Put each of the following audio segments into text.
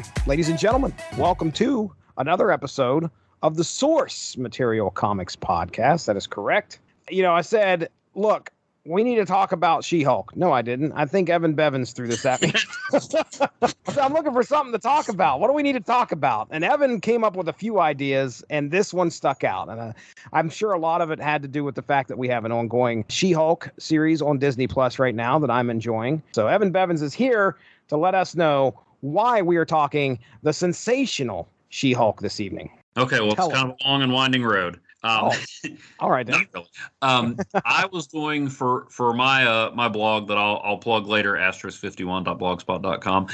on, ladies and gentlemen. Welcome to another episode of the Source Material Comics podcast. That is correct. You know, I said, look, we need to talk about She-Hulk. No, I didn't. I think Evan Bevins threw this at me. So I'm looking for something to talk about. What do we need to talk about? And Evan came up with a few ideas, and this one stuck out. And I'm sure a lot of it had to do with the fact that we have an ongoing She-Hulk series on Disney Plus right now that I'm enjoying. So Evan Bevins is here to let us know why we are talking the Sensational She-Hulk this evening. Okay, well, it's kind of a long and winding road. All right, then. Not really. I was doing for my my blog that I'll plug later, asterisk51.blogspot.com.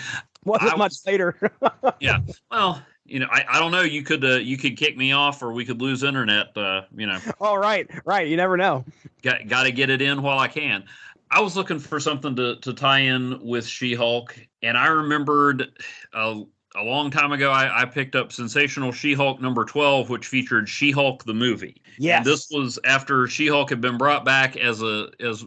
Wasn't much later. Yeah. Well, you know, I don't know. You could kick me off, or we could lose internet. You know. Oh, right. You never know. Got to get it in while I can. I was looking for something to tie in with She-Hulk, and I remembered a long time ago, I picked up Sensational She-Hulk number 12, which featured She-Hulk the movie. Yes. And this was after She-Hulk had been brought back as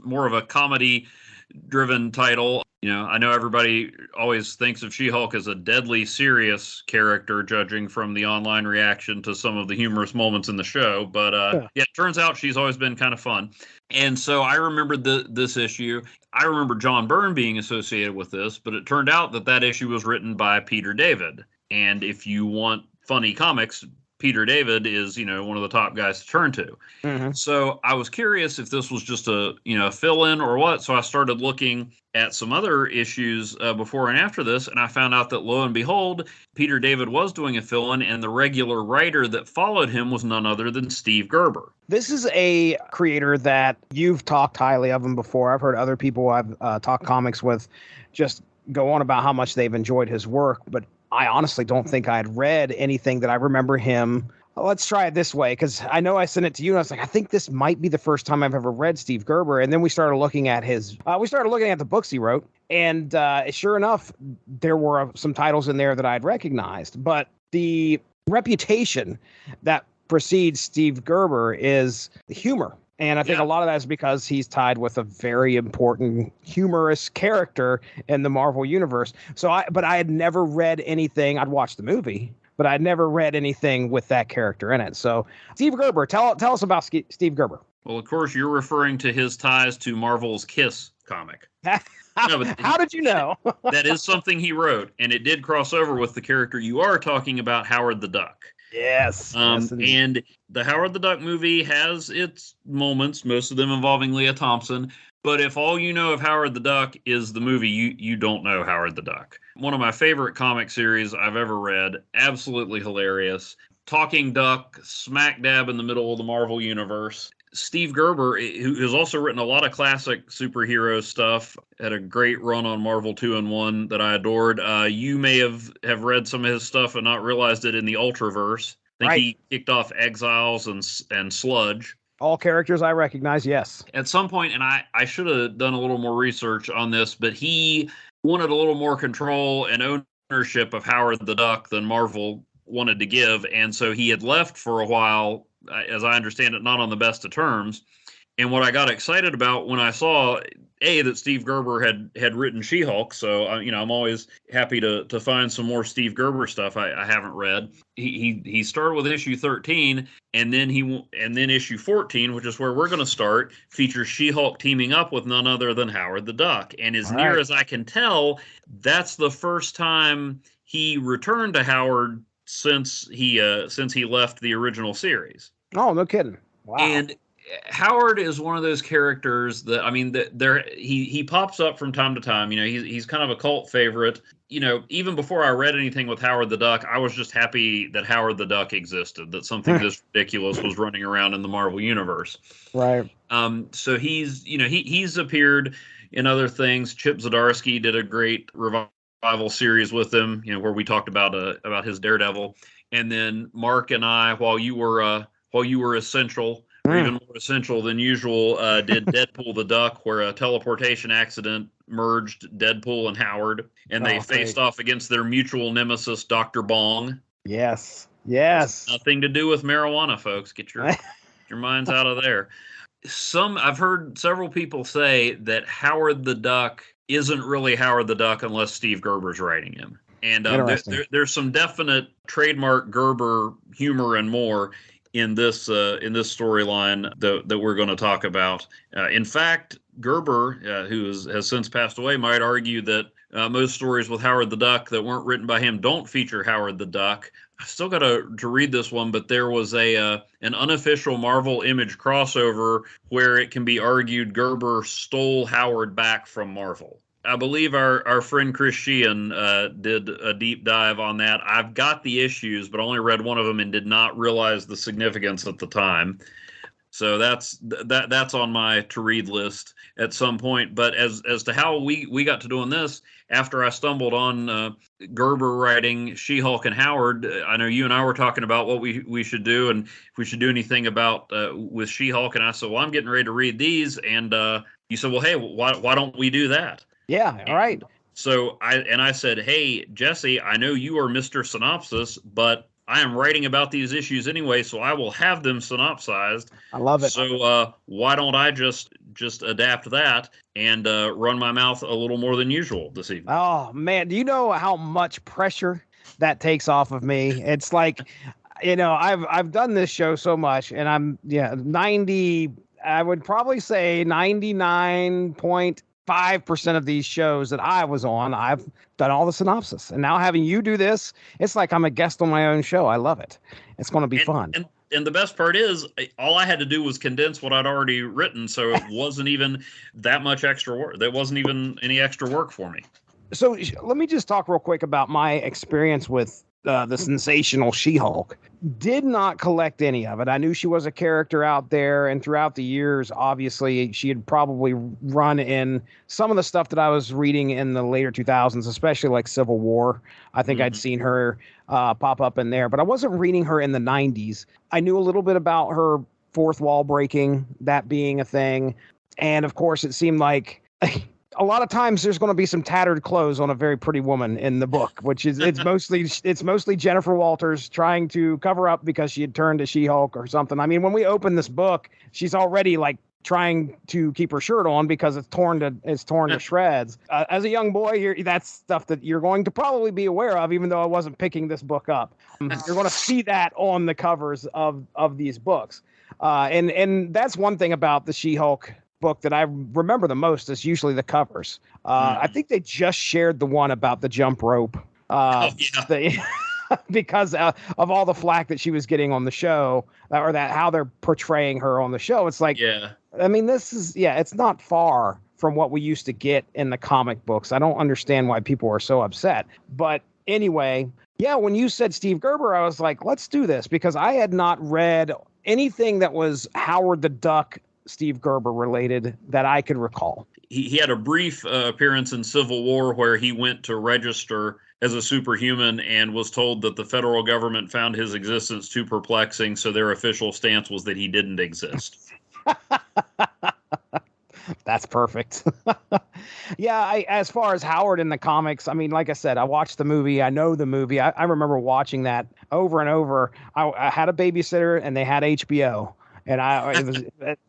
more of a comedy-driven title. You know, I know everybody always thinks of She-Hulk as a deadly serious character, judging from the online reaction to some of the humorous moments in the show. But yeah, it turns out she's always been kind of fun. And so I remembered this issue. I remember John Byrne being associated with this, but it turned out that issue was written by Peter David. And if you want funny comics, Peter David is, you know, one of the top guys to turn to. Mm-hmm. So I was curious if this was just a fill-in or what. So I started looking at some other issues before and after this, and I found out that, lo and behold, Peter David was doing a fill-in, and the regular writer that followed him was none other than Steve Gerber. This is a creator that you've talked highly of him before. I've heard other people I've talked comics with just go on about how much they've enjoyed his work, but I honestly don't think I'd read anything that I remember him. Let's try it this way, because I know I sent it to you, and I was like, I think this might be the first time I've ever read Steve Gerber. And then we started looking at the books he wrote, and sure enough, there were some titles in there that I'd recognized. But the reputation that precedes Steve Gerber is humor. And I think a lot of that is because he's tied with a very important humorous character in the Marvel universe. But I had never read anything. I'd watched the movie, but I'd never read anything with that character in it. So Steve Gerber, tell us about Steve Gerber. Well, of course, you're referring to his ties to Marvel's Kiss comic. How did you know? That is something he wrote, and it did cross over with the character you are talking about, Howard the Duck. Yes. And the Howard the Duck movie has its moments, most of them involving Leah Thompson. But if all you know of Howard the Duck is the movie, you don't know Howard the Duck. One of my favorite comic series I've ever read. Absolutely hilarious. Talking Duck, smack dab in the middle of the Marvel universe. Steve Gerber, who has also written a lot of classic superhero stuff, had a great run on Marvel 2-in-1 that I adored. You may have read some of his stuff and not realized it in the Ultraverse. I think he kicked off Exiles and Sludge. All characters I recognize, yes. At some point, and I should have done a little more research on this, but he wanted a little more control and ownership of Howard the Duck than Marvel wanted to give, and so he had left for a while, as I understand it, not on the best of terms. And what I got excited about when I saw, that Steve Gerber had written She-Hulk, so I'm always happy to find some more Steve Gerber stuff I haven't read. He started with issue 13, and then issue 14, which is where we're going to start, features She-Hulk teaming up with none other than Howard the Duck. And as near as I can tell, that's the first time he returned to Howard since he left the original series. Oh, no kidding! Wow. And Howard is one of those characters that, I mean, he pops up from time to time. You know, he's kind of a cult favorite. You know, even before I read anything with Howard the Duck, I was just happy that Howard the Duck existed, that something this ridiculous was running around in the Marvel universe. Right. So he's appeared in other things. Chip Zdarsky did a great revival series with him, where we talked about his Daredevil. And then Mark and I, while you were essential, or even more essential than usual, did Deadpool the Duck, where a teleportation accident merged Deadpool and Howard, and they faced off against their mutual nemesis, Dr. Bong. Yes. Nothing to do with marijuana, folks. Get your minds out of there. I've heard several people say that Howard the Duck isn't really Howard the Duck unless Steve Gerber's writing him. And Interesting. there's some definite trademark Gerber humor and more in this storyline that we're going to talk about. In fact, Gerber, who has since passed away, might argue that most stories with Howard the Duck that weren't written by him don't feature Howard the Duck. I still got to read this one, but there was an unofficial Marvel Image crossover where it can be argued Gerber stole Howard back from Marvel. I believe our friend Chris Sheehan did a deep dive on that. I've got the issues, but only read one of them and did not realize the significance at the time. So that's on my to read list at some point. But as to how we got to doing this, after I stumbled on Gerber writing She-Hulk and Howard, I know you and I were talking about what we should do and if we should do anything about with She-Hulk. And I said, well, I'm getting ready to read these. And you said, well, hey, why don't we do that? Yeah, all right. So I said, hey, Jesse, I know you are Mr. Synopsis, but I am writing about these issues anyway, so I will have them synopsized. I love it. So why don't I just adapt that and run my mouth a little more than usual this evening? Oh man, do you know how much pressure that takes off of me? It's like, I've done this show so much, and I'm 90. I would probably say 99.5% of these shows that I was on, I've done all the synopsis. And now having you do this, it's like I'm a guest on my own show. I love it. It's going to be fun. And the best part is, all I had to do was condense what I'd already written, so it wasn't even that much extra work. There wasn't even any extra work for me. So let me just talk real quick about my experience with the Sensational She-Hulk. Did not collect any of it. I knew she was a character out there, and throughout the years, obviously, she had probably run in some of the stuff that I was reading in the later 2000s, especially like Civil War. I think I'd seen her pop up in there, but I wasn't reading her in the 90s. I knew a little bit about her fourth wall breaking, that being a thing. And of course, it seemed like a lot of times there's going to be some tattered clothes on a very pretty woman in the book, which is it's mostly Jennifer Walters trying to cover up because she had turned to She-Hulk or something. I mean, when we open this book, she's already like trying to keep her shirt on because it's torn to shreds. As a young boy, that's stuff that you're going to probably be aware of, even though I wasn't picking this book up. You're going to see that on the covers of these books. And that's one thing about the She-Hulk book that I remember the most is usually the covers. I think they just shared the one about the jump rope. Because of all the flack that she was getting on the show, or that how they're portraying her on the show. It's like, I mean, this is, it's not far from what we used to get in the comic books. I don't understand why people are so upset. But anyway, when you said Steve Gerber, I was like, let's do this, because I had not read anything that was Howard the Duck Steve Gerber related that I could recall. He had a brief appearance in Civil War where he went to register as a superhuman and was told that the federal government found his existence too perplexing, so their official stance was that he didn't exist. That's perfect. As far as Howard in the comics, I mean, like I said, I watched the movie. I know the movie. I remember watching that over and over. I had a babysitter and they had HBO. And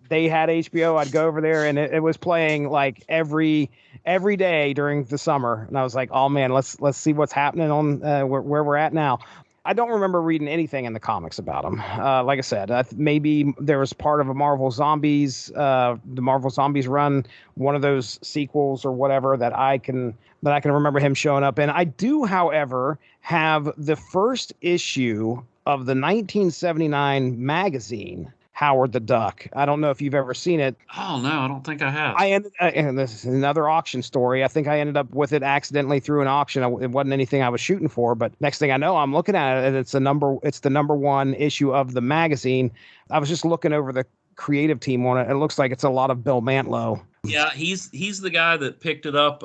they had HBO. I'd go over there and it was playing like every day during the summer. And I was like, oh man, let's see what's happening on where we're at now. I don't remember reading anything in the comics about him. Like I said, maybe there was part of a Marvel Zombies, the Marvel Zombies run, one of those sequels or whatever that I can remember him showing up in. I do, however, have the first issue of the 1979 magazine, Howard the Duck. I don't know if you've ever seen it. Oh, no, I don't think I have. And this is another auction story. I think I ended up with it accidentally through an auction. It wasn't anything I was shooting for, but next thing I know, I'm looking at it and it's the number one issue of the magazine. I was just looking over the creative team on it. It looks like it's a lot of Bill Mantlo. Yeah, he's the guy that picked it up,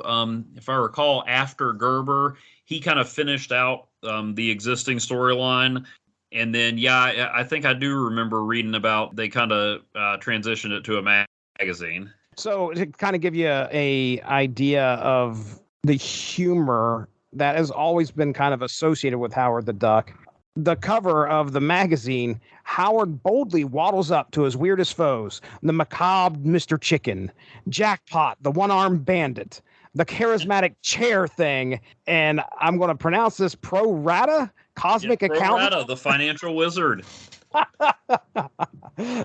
if I recall, after Gerber. He kind of finished out the existing storyline. And then, I think I do remember reading about they kind of transitioned it to a magazine. So to kind of give you a idea of the humor that has always been kind of associated with Howard the Duck, the cover of the magazine, Howard boldly waddles up to his weirdest foes, the macabre Mr. Chicken, Jackpot, the one-armed bandit, the charismatic chair thing, and I'm going to pronounce this pro rata cosmic accountant. Pro rata, the financial wizard.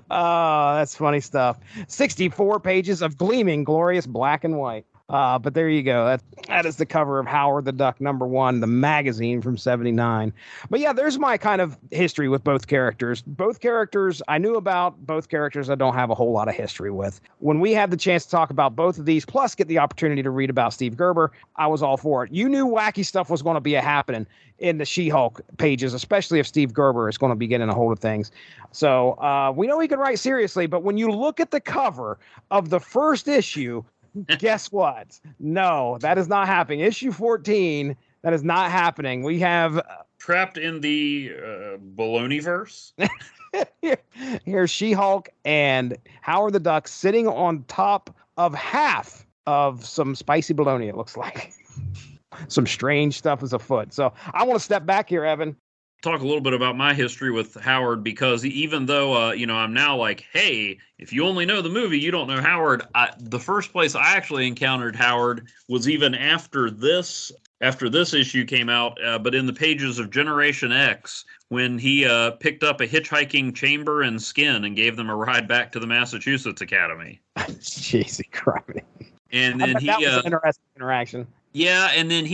Oh, that's funny stuff. 64 pages of gleaming, glorious black and white. But there you go. That is the cover of Howard the Duck #1, the magazine from '79. But yeah, there's my kind of history with both characters. Both characters I knew about. Both characters I don't have a whole lot of history with. When we had the chance to talk about both of these, plus get the opportunity to read about Steve Gerber, I was all for it. You knew wacky stuff was going to be happening in the She-Hulk pages, especially if Steve Gerber is going to be getting a hold of things. So we know he can write seriously, but when you look at the cover of the first issue, guess what? No, that is not happening. Issue 14, that is not happening. We have trapped in the baloneyverse. Here's She-Hulk and Howard the Duck sitting on top of half of some spicy bologna, it looks like. Some strange stuff is afoot. So I want to step back here, Evan. Talk a little bit about my history with Howard, because even though, I'm now like, hey, if you only know the movie, you don't know Howard. The first place I actually encountered Howard was even after this issue came out, but in the pages of Generation X, when he picked up a hitchhiking Chamber and Skin and gave them a ride back to the Massachusetts Academy. Jeez, crummy. And then that was an interesting interaction. Yeah, and then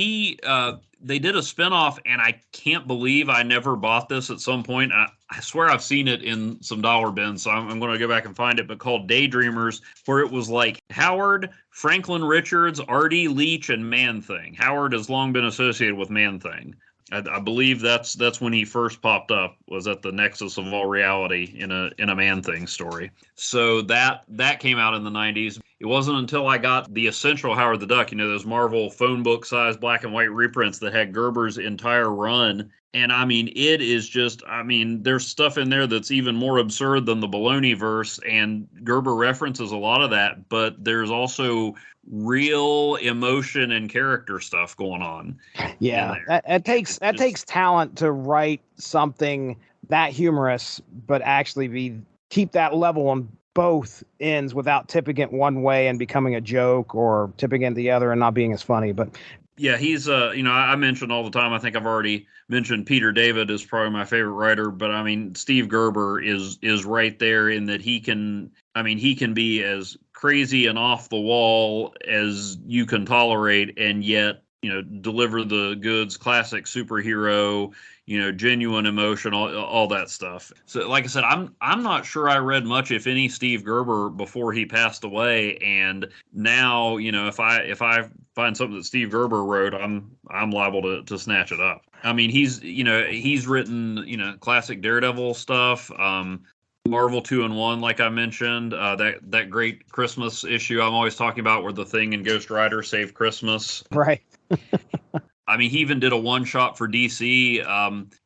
they did a spinoff, and I can't believe I never bought this at some point. I swear I've seen it in some dollar bins, so I'm going to go back and find it, but called Daydreamers, where it was like Howard, Franklin Richards, Artie, Leach, and Man-Thing. Howard has long been associated with Man-Thing. I believe that's when he first popped up, was at the nexus of all reality in a Man-Thing story. So that came out in the 90s. It wasn't until I got the essential Howard the Duck, those Marvel phone book size black and white reprints that had Gerber's entire run. And I mean, it is just, there's stuff in there that's even more absurd than the Baloneyverse, and Gerber references a lot of that, but there's also real emotion and character stuff going on. Yeah, that takes talent to write something that humorous, but actually keep that level on both ends without tipping it one way and becoming a joke, or tipping it the other and not being as funny. But yeah, he's I mention all the time, I think I've already mentioned Peter David is probably my favorite writer, but Steve Gerber is right there in that he can be as crazy and off the wall as you can tolerate, and yet deliver the goods, classic superhero, genuine emotion, all that stuff. So like I said, I'm not sure I read much, if any, Steve Gerber before he passed away. And now, if I find something that Steve Gerber wrote, I'm liable to snatch it up. He's written, classic Daredevil stuff, Marvel 2-in-1, like I mentioned, that great Christmas issue I'm always talking about, where the Thing and Ghost Rider save Christmas. Right. He even did a one-shot for DC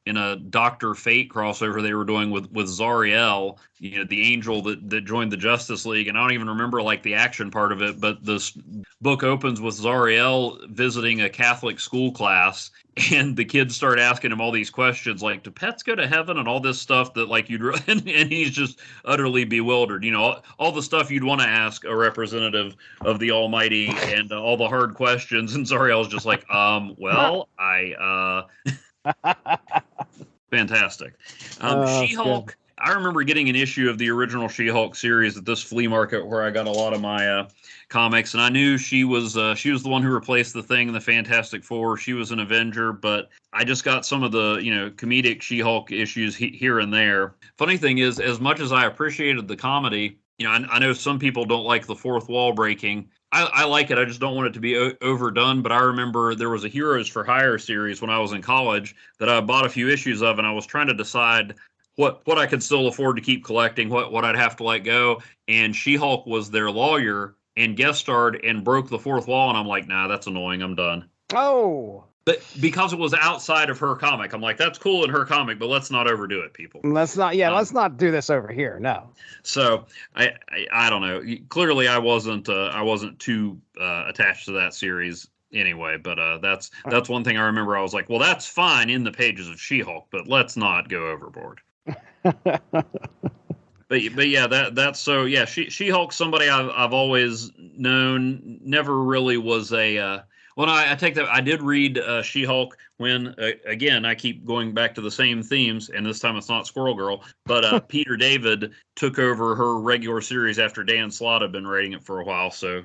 in a Dr. Fate crossover they were doing with Zariel, the angel that joined the Justice League. And I don't even remember the action part of it, but this book opens with Zariel visiting a Catholic school class, and the kids start asking him all these questions like, do pets go to heaven, and all this stuff that and he's just utterly bewildered. All the stuff you'd want to ask a representative of the Almighty, and all the hard questions. And Zariel's just like, fantastic. She-Hulk. Good. I remember getting an issue of the original She-Hulk series at this flea market where I got a lot of my comics, and I knew she was the one who replaced the Thing in the Fantastic Four. She was an Avenger, but I just got some of the comedic She-Hulk issues here and there. Funny thing is, as much as I appreciated the comedy, I know some people don't like the fourth wall breaking. I like it. I just don't want it to be overdone. But I remember there was a Heroes for Hire series when I was in college that I bought a few issues of, and I was trying to decide what I could still afford to keep collecting, what I'd have to let go. And She-Hulk was their lawyer and guest starred and broke the fourth wall. And I'm like, nah, that's annoying. I'm done. Oh. But because it was outside of her comic, I'm like, that's cool in her comic, but let's not overdo it, people. Let's not do this over here. No. So I don't know. Clearly, I wasn't too attached to that series anyway. But that's one thing I remember. I was like, well, that's fine in the pages of She-Hulk, but let's not go overboard. but yeah, that's so yeah. She-Hulk, somebody I've always known, never really was a. Well, no, I take that. I did read She-Hulk when, again, I keep going back to the same themes, and this time it's not Squirrel Girl, but Peter David took over her regular series after Dan Slott had been writing it for a while. So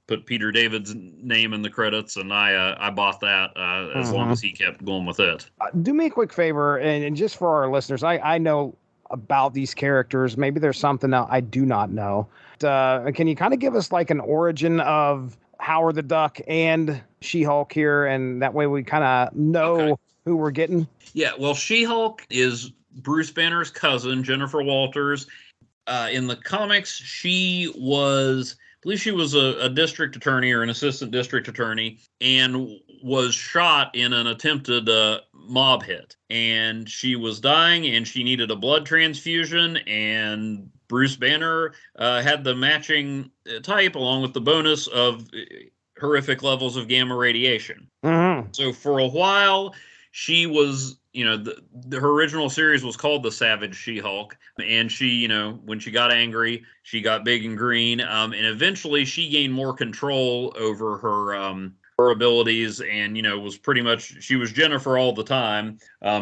put Peter David's name in the credits, and I bought that as long as he kept going with it. Do me a quick favor, and just for our listeners, I know about these characters. Maybe there's something that I do not know. Can you kind of give us like an origin of Howard the Duck and She-Hulk here, and that way we kind of know who we're getting? Yeah, well, She-Hulk is Bruce Banner's cousin, Jennifer Walters. In the comics, she was, I believe she was a district attorney or an assistant district attorney, and was shot in an attempted mob hit. And she was dying, and she needed a blood transfusion, and Bruce Banner had the matching type, along with the bonus of horrific levels of gamma radiation. Mm-hmm. So for a while, she was, her original series was called The Savage She-Hulk. And she, when she got angry, she got big and green. And eventually she gained more control over her abilities, and was pretty much, she was Jennifer all the time,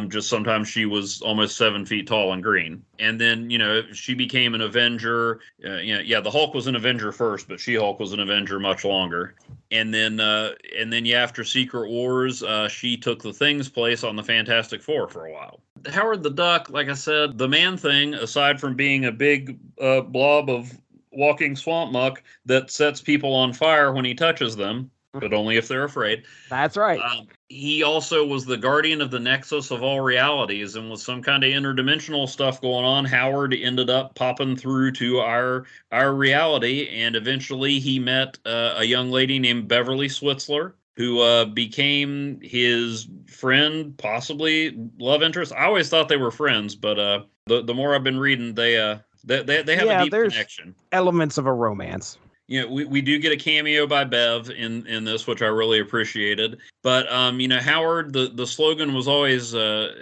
just sometimes she was almost 7 feet tall and green. And then she became an Avenger. The Hulk was an Avenger first, but She-Hulk was an Avenger much longer. And then after Secret Wars, she took the Thing's place on the Fantastic Four for a while. Howard the Duck, like I said, the Man-Thing, aside from being a big blob of walking swamp muck that sets people on fire when he touches them, but only if they're afraid. That's right. He also was the guardian of the nexus of all realities, and with some kind of interdimensional stuff going on, Howard ended up popping through to our reality, and eventually he met a young lady named Beverly Switzler, who became his friend, possibly love interest. I always thought they were friends, but the more I've been reading, they have a deep connection. Elements of a romance. We do get a cameo by Bev in this, which I really appreciated. But, Howard, the slogan was always,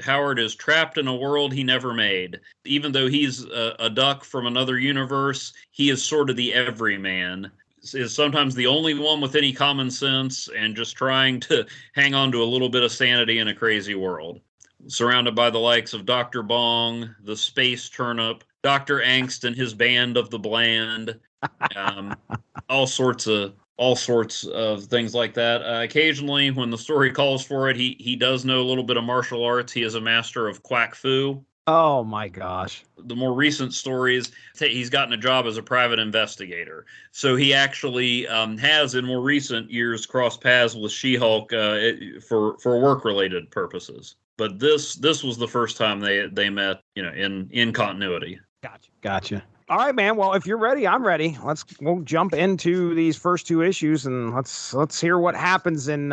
Howard is trapped in a world he never made. Even though he's a duck from another universe, he is sort of the everyman. Is sometimes the only one with any common sense and just trying to hang on to a little bit of sanity in a crazy world. Surrounded by the likes of Dr. Bong, the Space Turnip, Dr. Angst and his band of the Bland, all sorts of things like that. Occasionally, when the story calls for it, he does know a little bit of martial arts. He is a master of quack fu. Oh my gosh. The more recent stories, he's gotten a job as a private investigator. So he actually has, in more recent years, crossed paths with She-Hulk for work-related purposes. But this was the first time they met, in continuity. Gotcha. All right, man. Well, if you're ready, I'm ready. We'll jump into these first two issues, and let's hear what happens in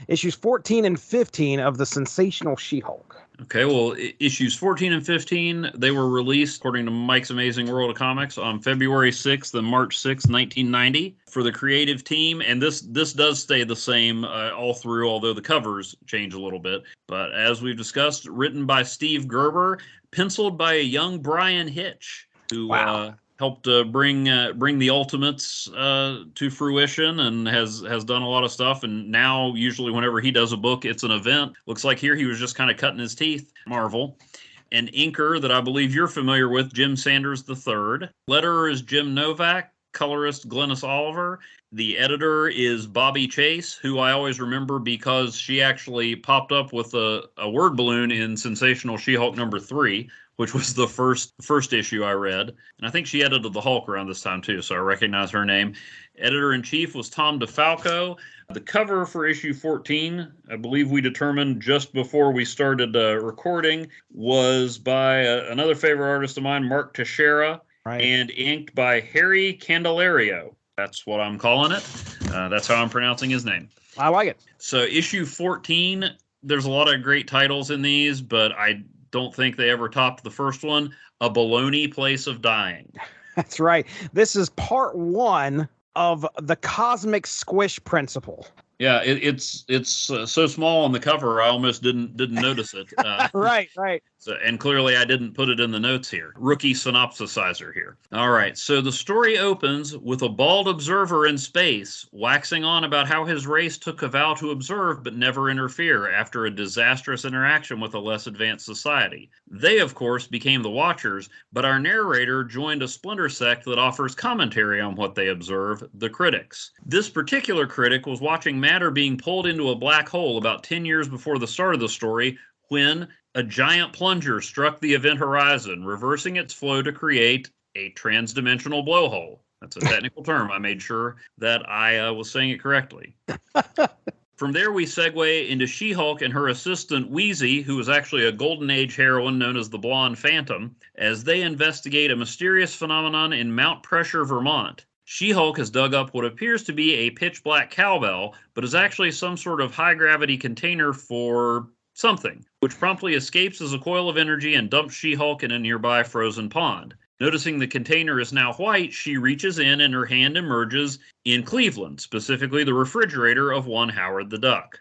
issues 14 and 15 of the Sensational She-Hulk. Okay, well, issues 14 and 15, they were released, according to Mike's Amazing World of Comics, on February 6th and March 6th, 1990, for the creative team. And this does stay the same all through, although the covers change a little bit. But as we've discussed, written by Steve Gerber, penciled by a young Brian Hitch, who helped bring the Ultimates to fruition, and has done a lot of stuff. And now, usually whenever he does a book, it's an event. Looks like here he was just kind of cutting his teeth. Marvel. An inker that I believe you're familiar with, Jim Sanders III. Letterer is Jim Novak. Colorist Glynis Oliver. The editor is Bobby Chase, who I always remember because she actually popped up with a word balloon in Sensational She-Hulk #3, which was the first issue I read. And I think she edited the Hulk around this time too, so I recognize her name. Editor-in-chief was Tom DeFalco. The cover for issue 14, I believe we determined just before we started recording, was by another favorite artist of mine, Mark Teixeira. Right. And inked by Harry Candelario. That's what I'm calling it. That's how I'm pronouncing his name. I like it. So issue 14, there's a lot of great titles in these, but I don't think they ever topped the first one, A Baloney Place of Dying. That's right. This is part 1 of the Cosmic Squish Principle. Yeah, it's so small on the cover, I almost didn't notice it. Right. So, and clearly I didn't put it in the notes here. Rookie synopsisizer here. All right, so the story opens with a bald observer in space waxing on about how his race took a vow to observe but never interfere after a disastrous interaction with a less advanced society. They, of course, became the Watchers, but our narrator joined a splinter sect that offers commentary on what they observe, the Critics. This particular critic was watching matter being pulled into a black hole about 10 years before the start of the story when a giant plunger struck the event horizon, reversing its flow to create a transdimensional blowhole. That's a technical term. I made sure that I was saying it correctly. From there, we segue into She-Hulk and her assistant, Wheezy, who is actually a Golden Age heroine known as the Blonde Phantom, as they investigate a mysterious phenomenon in Mount Pressure, Vermont. She-Hulk has dug up what appears to be a pitch-black cowbell, but is actually some sort of high-gravity container for something, which promptly escapes as a coil of energy and dumps She-Hulk in a nearby frozen pond. Noticing the container is now white, she reaches in and her hand emerges in Cleveland, specifically the refrigerator of one Howard the Duck.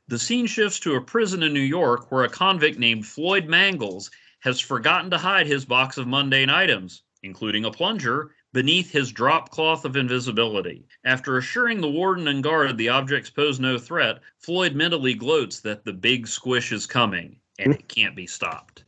The scene shifts to a prison in New York where a convict named Floyd Mangles has forgotten to hide his box of mundane items, including a plunger, beneath his drop cloth of invisibility. After assuring the warden and guard the objects pose no threat, Floyd mentally gloats that the big squish is coming, and it can't be stopped.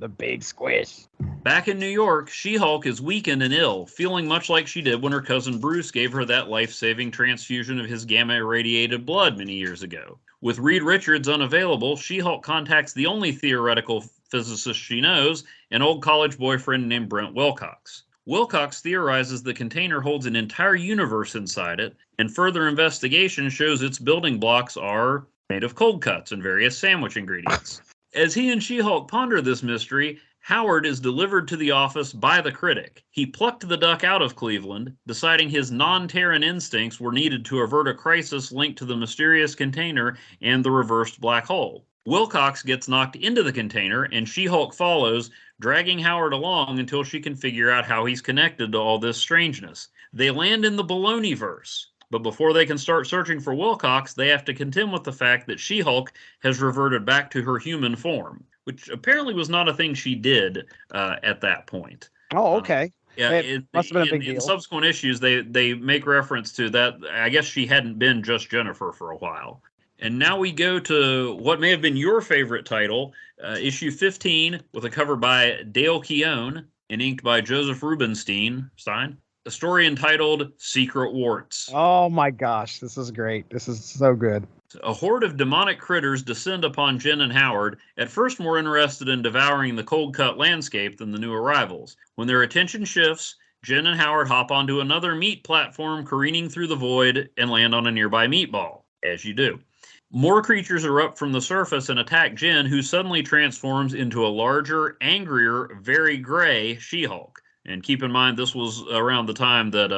The big squish. Back in New York, She-Hulk is weakened and ill, feeling much like she did when her cousin Bruce gave her that life-saving transfusion of his gamma-irradiated blood many years ago. With Reed Richards unavailable, She-Hulk contacts the only theoretical physicist she knows, an old college boyfriend named Brent Wilcox. Wilcox theorizes the container holds an entire universe inside it, and further investigation shows its building blocks are made of cold cuts and various sandwich ingredients. As he and She-Hulk ponder this mystery, Howard is delivered to the office by the critic. He plucked the duck out of Cleveland, deciding his non-Terran instincts were needed to avert a crisis linked to the mysterious container and the reversed black hole. Wilcox gets knocked into the container, and She-Hulk follows, dragging Howard along until she can figure out how he's connected to all this strangeness. They land in the Baloneyverse, but before they can start searching for Wilcox, they have to contend with the fact that She-Hulk has reverted back to her human form, which apparently was not a thing she did at that point. Oh, okay. Yeah, it must have been a big deal. In subsequent issues, they make reference to that. I guess she hadn't been just Jennifer for a while. And now we go to what may have been your favorite title, issue 15, with a cover by Dale Keown and inked by Joseph Rubinstein. A story entitled Secret Warts. Oh my gosh, this is great. This is so good. A horde of demonic critters descend upon Jen and Howard, at first more interested in devouring the cold-cut landscape than the new arrivals. When their attention shifts, Jen and Howard hop onto another meat platform careening through the void and land on a nearby meatball, as you do. More creatures erupt from the surface and attack Jen, who suddenly transforms into a larger, angrier, very gray She-Hulk. And keep in mind, this was around the time that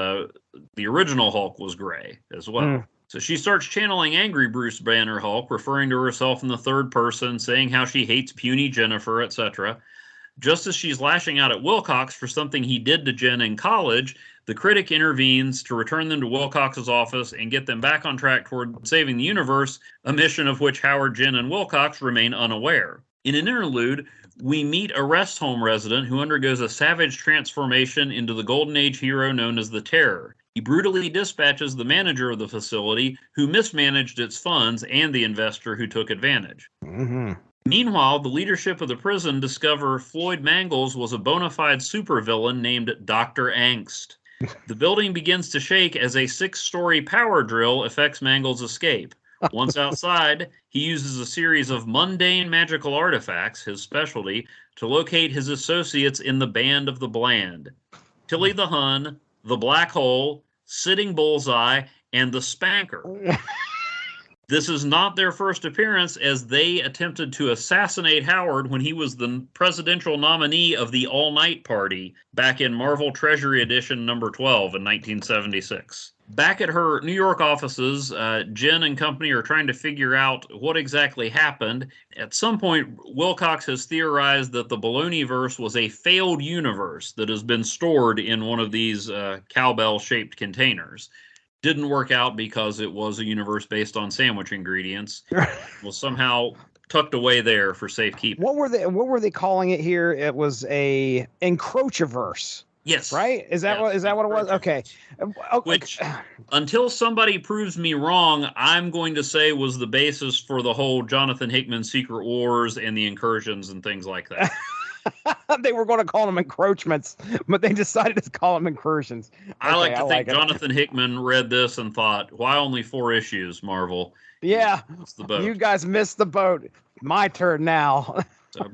the original Hulk was gray as well. So she starts channeling angry Bruce Banner Hulk, referring to herself in the third person, saying how she hates puny Jennifer, etc. Just as she's lashing out at Wilcox for something he did to Jen in college, the critic intervenes to return them to Wilcox's office and get them back on track toward saving the universe, a mission of which Howard, Jen, and Wilcox remain unaware. In an interlude, we meet a rest home resident who undergoes a savage transformation into the Golden Age hero known as the Terror. He brutally dispatches the manager of the facility, who mismanaged its funds, and the investor who took advantage. Meanwhile, the leadership of the prison discover Floyd Mangles was a bona fide supervillain named Dr. Angst. The building begins to shake as a 6-story power drill affects Mangles' escape. Once outside, he uses a series of mundane magical artifacts, his specialty, to locate his associates in the Band of the Bland. Tilly the Hun, the Black Hole, Sitting Bullseye, and the Spanker. This is not their first appearance, as they attempted to assassinate Howard when he was the presidential nominee of the All Night Party back in Marvel Treasury Edition number 12 in 1976. Back at her New York offices, Jen and company are trying to figure out what exactly happened. At some point, Wilcox has theorized that the Baloneyverse was a failed universe that has been stored in one of these cowbell-shaped containers. Didn't work out because it was a universe based on sandwich ingredients. Was somehow tucked away there for safekeeping. What were they calling it here? It was a encroachiverse. Yes. Right? Is that what it was? Okay. Which, until somebody proves me wrong, I'm going to say was the basis for the whole Jonathan Hickman Secret Wars and the incursions and things like that. They were going to call them encroachments, but they decided to call them incursions. I like to think Jonathan Hickman read this and thought, why only 4 issues, Marvel? Yeah. The boat. You guys missed the boat. My turn now. So,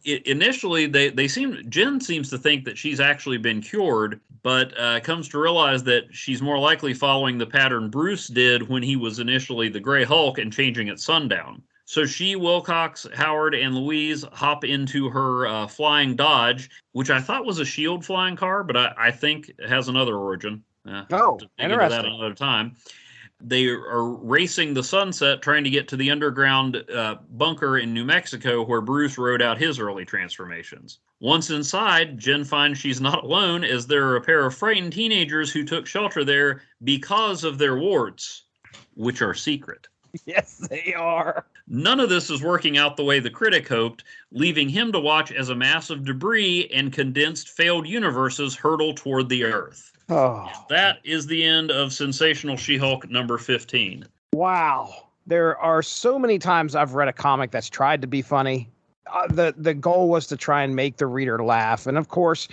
initially, Jen seems to think that she's actually been cured, but comes to realize that she's more likely following the pattern Bruce did when he was initially the Grey Hulk and changing at sundown. So she, Wilcox, Howard, and Louise hop into her flying Dodge, which I thought was a S.H.I.E.L.D. flying car, but I think it has another origin. Interesting. That another time. They are racing the sunset, trying to get to the underground bunker in New Mexico where Bruce rode out his early transformations. Once inside, Jen finds she's not alone, as there are a pair of frightened teenagers who took shelter there because of their warts, which are secret. Yes, they are. None of this is working out the way the critic hoped, leaving him to watch as a mass of debris and condensed failed universes hurtle toward the Earth. Oh. That is the end of Sensational She-Hulk number 15. Wow. There are so many times I've read a comic that's tried to be funny. The goal was to try and make the reader laugh. And of course,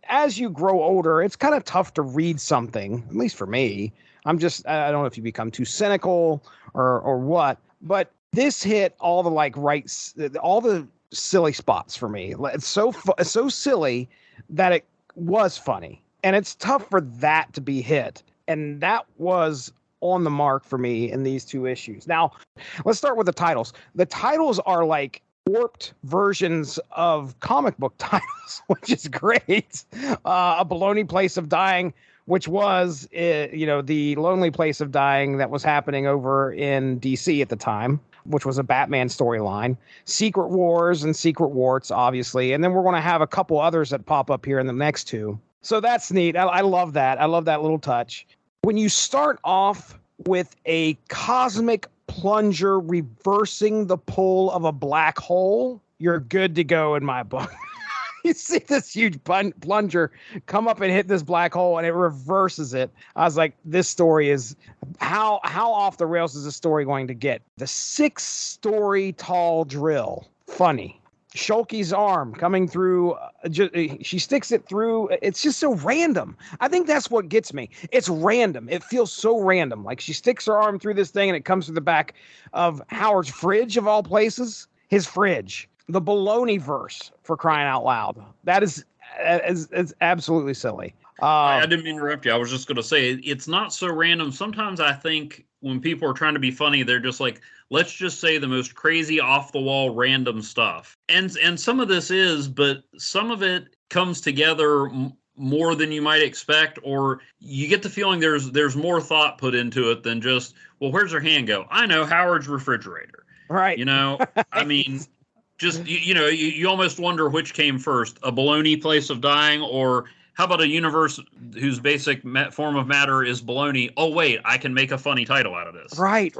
as you grow older, it's kind of tough to read something, at least for me. I don't know if you become too cynical or what, but this hit all the all the silly spots for me. It's so silly that it was funny. And it's tough for that to be hit. And that was on the mark for me in these 2 issues. Now, let's start with the titles. The titles are like warped versions of comic book titles, which is great. A Baloney Place of Dying, which was, the lonely place of dying that was happening over in DC at the time, which was a Batman storyline. Secret Wars and Secret Warts, obviously. And then we're going to have a couple others that pop up here in the next 2. So that's neat. I love that. I love that little touch. When you start off with a cosmic plunger reversing the pull of a black hole, you're good to go in my book. You see this huge plunger come up and hit this black hole and it reverses it. I was like, this story is how off the rails is this story going to get? The 6-story tall drill. Funny. Shulky's arm coming through, she sticks it through. It's just so random. I think that's what gets me. It's random. It feels so random. Like she sticks her arm through this thing and it comes through the back of Howard's fridge, of all places. His fridge. The baloney verse, for crying out loud. That is absolutely silly. I didn't mean to interrupt you. I was just going to say, it's not so random. Sometimes I think when people are trying to be funny, they're just like, let's just say the most crazy, off-the-wall, random stuff. And some of this is, but some of it comes together more than you might expect, or you get the feeling there's more thought put into it than just, well, where's her hand go? I know, Howard's refrigerator. Right. I mean, just, you almost wonder which came first, a baloney place of dying, or how about a universe whose basic form of matter is baloney? Oh, wait, I can make a funny title out of this. Right.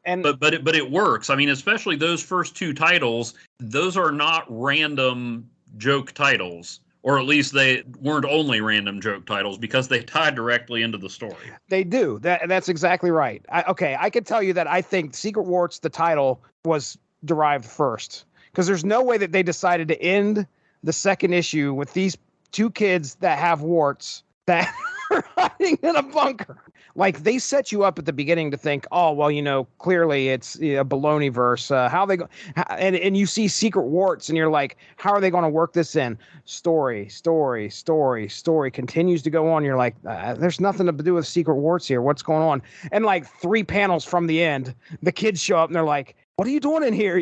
And but it works. I mean, especially those first 2 titles, those are not random joke titles, or at least they weren't only random joke titles because they tied directly into the story. They do. That's exactly right. I could tell you that I think Secret Warts, the title, was derived first, because there's no way that they decided to end the 2nd issue with these 2 kids that have warts that are hiding in a bunker. Like, they set you up at the beginning to think, oh, well, clearly it's a baloney verse. And you see Secret Warts and you're like, how are they going to work this in? Story continues to go on. You're like, there's nothing to do with Secret Warts here. What's going on? And like 3 panels from the end, the kids show up and they're like, what are you doing in here?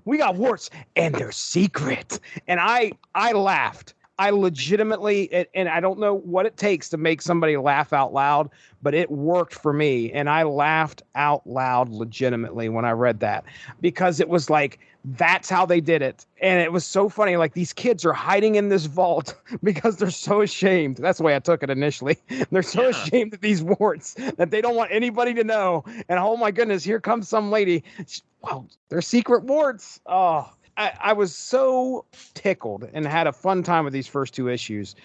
We got warts and they're secret. And I laughed. I legitimately, and I don't know what it takes to make somebody laugh out loud, but it worked for me. And I laughed out loud legitimately when I read that, because it was like, that's how they did it. And it was so funny. Like, these kids are hiding in this vault because they're so ashamed. That's the way I took it initially. They're so ashamed of these warts that they don't want anybody to know. And oh my goodness, here comes some lady. Well, they're secret warts. Oh, I was so tickled and had a fun time with these first two issues.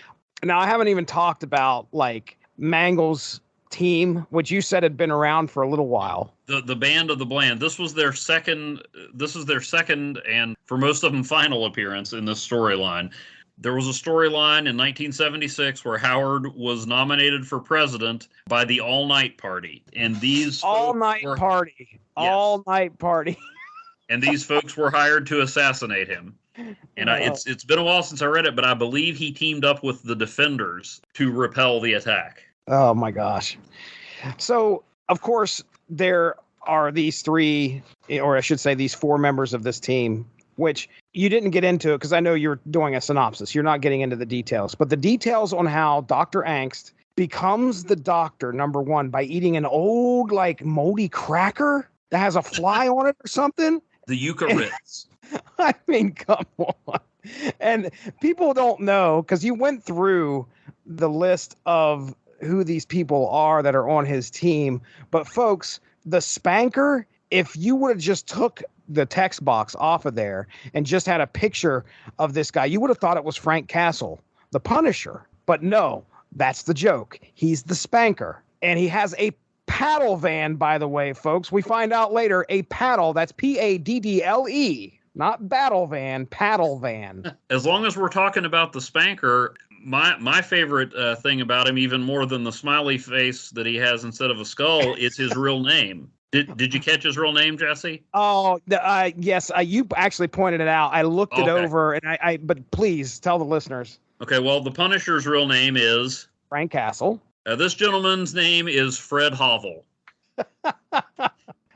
Now, I haven't even talked about like Mangle's team, which you said had been around for a little while. The Band of the Bland. This is their second and for most of them final appearance in this storyline. There was a storyline in 1976 where Howard was nominated for president by the All Night Party, and these All Night Party. And these folks were hired to assassinate him. And it's been a while since I read it, but I believe he teamed up with the Defenders to repel the attack. Oh my gosh. So, of course, there are these three, or I should say these four members of this team, which you didn't get into because I know you're doing a synopsis. You're not getting into the details, but the details on how Dr. Angst becomes the Doctor, number one, by eating an old, like, moldy cracker that has a fly on it or something. The Eucharist. I mean, come on. And people don't know because you went through the list of who these people are that are on his team. But folks, the Spanker, if you would have just took the text box off of there and just had a picture of this guy, you would have thought it was Frank Castle, the Punisher. But no, that's the joke. He's the Spanker. And he has a paddle van, by the way, folks. We find out later, a paddle, that's Paddle, not battle van, paddle van. As long as we're talking about the Spanker, my favorite thing about him, even more than the smiley face that he has instead of a skull, is his real name. Did you catch his real name, Jesse? Oh, yes. You actually pointed it out. I looked it over, and but please tell the listeners. Okay, well, the Punisher's real name is Frank Castle. This gentleman's name is Fred Hovel.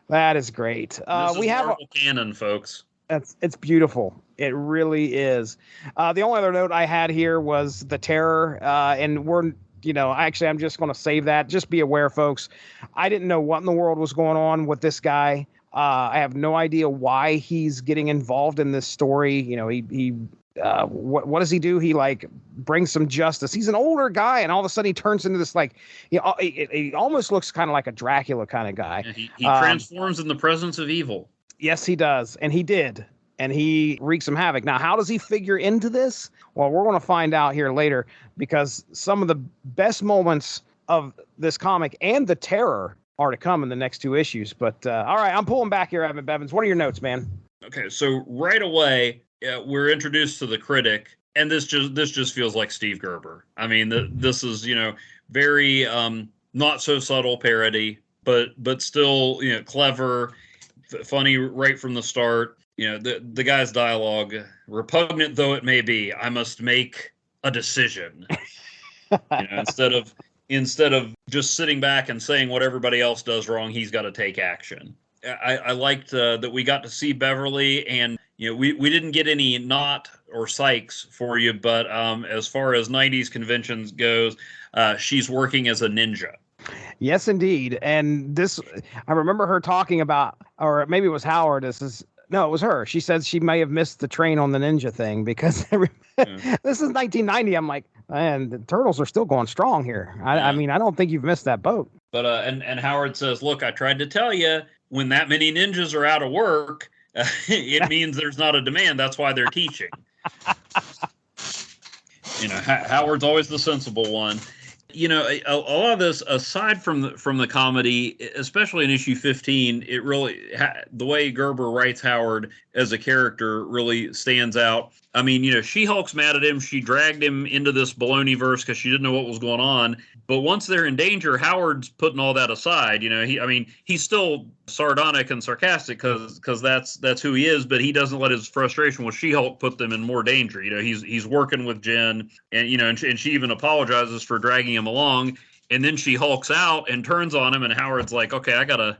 That is great. We have Marvel canon, folks. It's beautiful. It really is. The only other note I had here was the Terror, and I'm just going to save that. Just be aware, folks. I didn't know what in the world was going on with this guy. I have no idea why he's getting involved in this story. What does he do? He like brings some justice. He's an older guy, and all of a sudden he turns into this he almost looks kind of like a Dracula kind of guy. Yeah, he transforms in the presence of evil. Yes, he does, and he did, and he wreaks some havoc. Now, how does he figure into this? Well, we're going to find out here later, because some of the best moments of this comic and the Terror are to come in the next two issues. But all right, I'm pulling back here, Evan Bevins. What are your notes, man? Okay, so right away. We're introduced to the critic, and this just feels like Steve Gerber. I mean, this is very not so subtle parody, but still clever, funny right from the start. The guy's dialogue, repugnant though it may be, I must make a decision. Instead of just sitting back and saying what everybody else does wrong, he's got to take action. I liked that we got to see Beverly, and we didn't get any Knot or Sykes for you, but as far as 90s conventions goes, she's working as a ninja. Yes, indeed. And I remember her talking about, or maybe it was Howard. It was her. She said she may have missed the train on the ninja thing because this is 1990. I'm like, man, the Turtles are still going strong here. I mean, I don't think you've missed that boat. But and Howard says, look, I tried to tell you, when that many ninjas are out of work, it means there's not a demand. That's why they're teaching. Howard's always the sensible one. A lot of this, aside from the comedy, especially in issue 15, it really the way Gerber writes Howard as a character really stands out. I mean, She-Hulk's mad at him. She dragged him into this baloney verse because she didn't know what was going on. But once they're in danger, Howard's putting all that aside. He's still sardonic and sarcastic because that's who he is. But he doesn't let his frustration with She-Hulk put them in more danger. He's working with Jen, and she even apologizes for dragging him along. And then she hulks out and turns on him, and Howard's like, okay, I gotta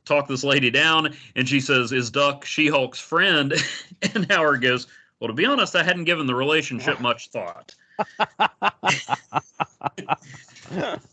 talk this lady down. And she says, is Duck She-Hulk's friend? And Howard goes, well, to be honest, I hadn't given the relationship much thought.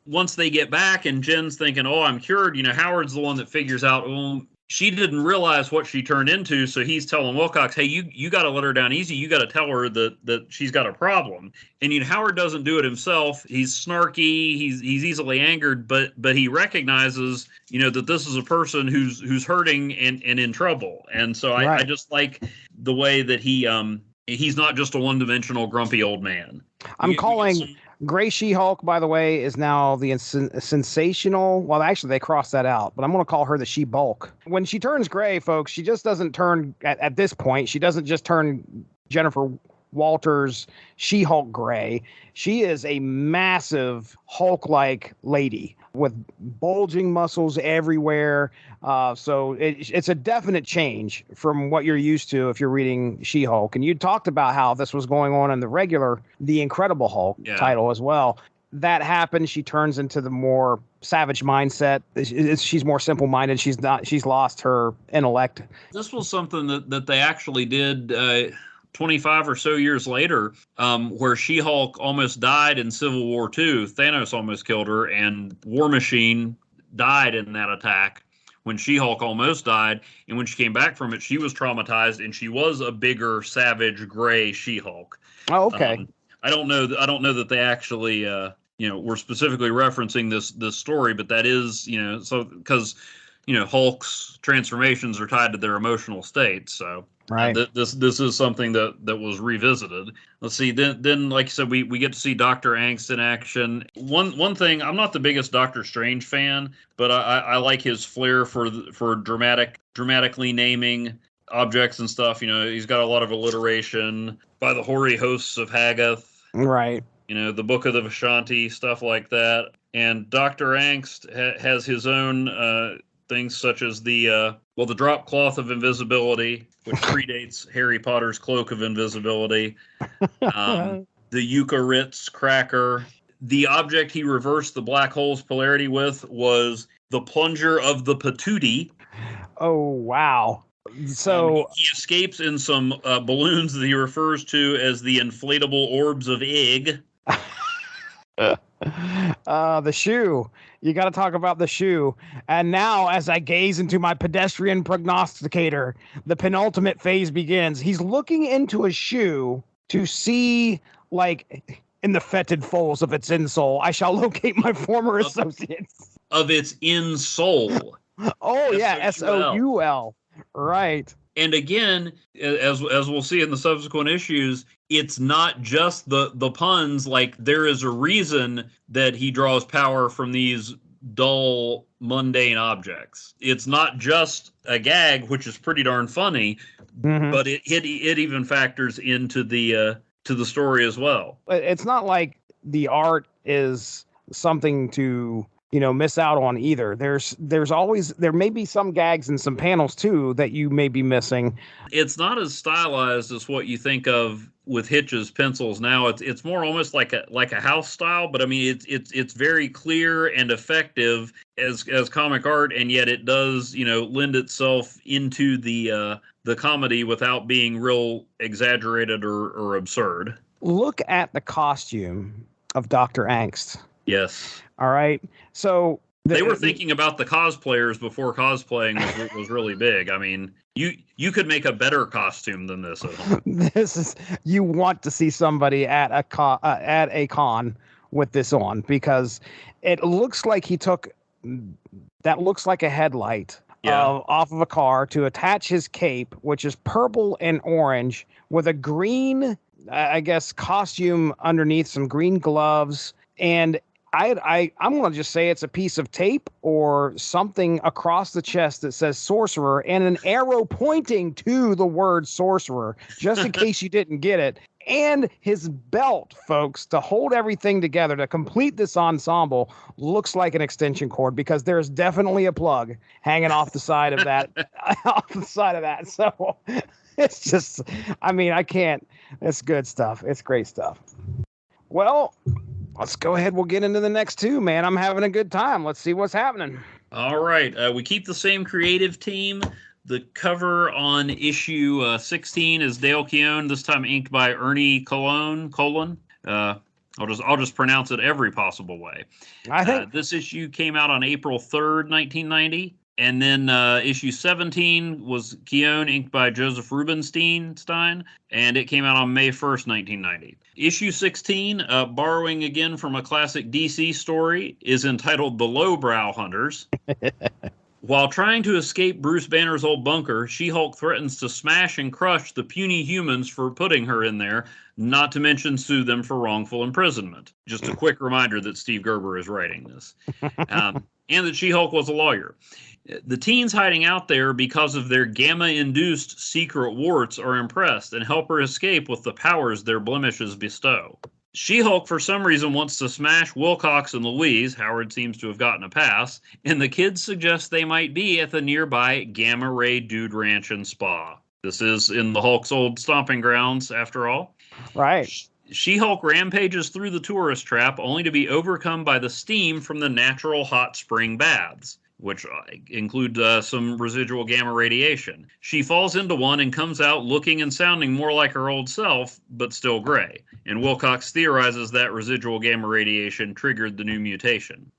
Once they get back and Jen's thinking, oh, I'm cured, Howard's the one that figures out, well, she didn't realize what she turned into, so he's telling Wilcox, "Hey, you got to let her down easy. You got to tell her that she's got a problem." And Howard doesn't do it himself. He's snarky. He's easily angered, but he recognizes that this is a person who's hurting and in trouble. And so I just like the way that he's not just a one-dimensional grumpy old man. I'm calling Gray She-Hulk, by the way, is now the sensational. Well, actually, they crossed that out, but I'm going to call her the She-Bulk. When she turns gray, folks, she just doesn't turn, at this point, she doesn't just turn Jennifer Walters She-Hulk gray. She is a massive Hulk-like lady with bulging muscles everywhere. So it's a definite change from what you're used to if you're reading She-Hulk. And you talked about how this was going on in the Incredible Hulk title as well. That happens. She turns into the more savage mindset. She's more simple-minded. She's lost her intellect. This was something that they actually did 25 or so years later, where She-Hulk almost died in Civil War II. Thanos almost killed her, and War Machine died in that attack when She-Hulk almost died. And when she came back from it, she was traumatized, and she was a bigger, savage, gray She-Hulk. Oh, okay. I don't know that they actually, were specifically referencing this story, but that is, so because, Hulk's transformations are tied to their emotional state. So right. This is something that was revisited. Let's see. Then like you said, we get to see Dr. Angst in action. One thing, I'm not the biggest Doctor Strange fan, but I like his flair for dramatically naming objects and stuff. He's got a lot of alliteration. By the hoary hosts of Hagath. Right. The Book of the Vishanti, stuff like that. And Dr. Angst has his own things such as the drop cloth of invisibility, which predates Harry Potter's cloak of invisibility. The Eucharitz cracker. The object he reversed the black hole's polarity with was the plunger of the patootie. Oh, wow. So he escapes in some balloons that he refers to as the inflatable orbs of Ig. The shoe. You got to talk about the shoe. And now, as I gaze into my pedestrian prognosticator, the penultimate phase begins. He's looking into a shoe to see, like, in the fetid folds of its insole, I shall locate my former associates. Of its insole. Oh, yeah, S-O-U-L. Right. And again, as we'll see in the subsequent issues, it's not just the puns. Like, there is a reason that he draws power from these dull, mundane objects. It's not just a gag, which is pretty darn funny, but it even factors into the to the story as well. It's not like the art is something to miss out on either. There may be some gags and some panels too that you may be missing. It's not as stylized as what you think of with Hitch's pencils now. It's more almost like a house style, but I mean it's very clear and effective as comic art, and yet it does lend itself into the comedy without being real exaggerated or absurd. Look at the costume of Dr. Angst. Yes. All right. So they were thinking about the cosplayers before cosplaying was really big. I mean, you could make a better costume than this at home. You want to see somebody at a con with this on, because it looks like he took that looks like a headlight off of a car to attach his cape, which is purple and orange, with a green, I guess, costume underneath, some green gloves, and I'm going to just say it's a piece of tape or something across the chest that says sorcerer and an arrow pointing to the word sorcerer, just in case you didn't get it. And his belt, folks, to hold everything together, to complete this ensemble, looks like an extension cord, because there's definitely a plug hanging off the side of that. So it's just, I mean, I can't. It's good stuff. It's great stuff. Well, let's go ahead. We'll get into the next two, man. I'm having a good time. Let's see what's happening. All right. We keep the same creative team. The cover on issue 16 is Dale Keown, this time inked by Ernie Colon. I'll just pronounce it every possible way. I think this issue came out on April 3rd, 1990. And then issue 17 was Keown, inked by Joseph Rubinstein, and it came out on May 1st, 1990. Issue 16, borrowing again from a classic DC story, is entitled The Lowbrow Hunters. While trying to escape Bruce Banner's old bunker, She-Hulk threatens to smash and crush the puny humans for putting her in there, not to mention sue them for wrongful imprisonment. Just a quick reminder that Steve Gerber is writing this. And that She-Hulk was a lawyer. The teens hiding out there because of their gamma-induced secret warts are impressed and help her escape with the powers their blemishes bestow. She-Hulk, for some reason, wants to smash Wilcox and Louise. Howard seems to have gotten a pass. And the kids suggest they might be at the nearby Gamma Ray Dude Ranch and Spa. This is in the Hulk's old stomping grounds, after all. Right. She-Hulk rampages through the tourist trap, only to be overcome by the steam from the natural hot spring baths, which include some residual gamma radiation. She falls into one and comes out looking and sounding more like her old self, but still gray. And Wilcox theorizes that residual gamma radiation triggered the new mutation.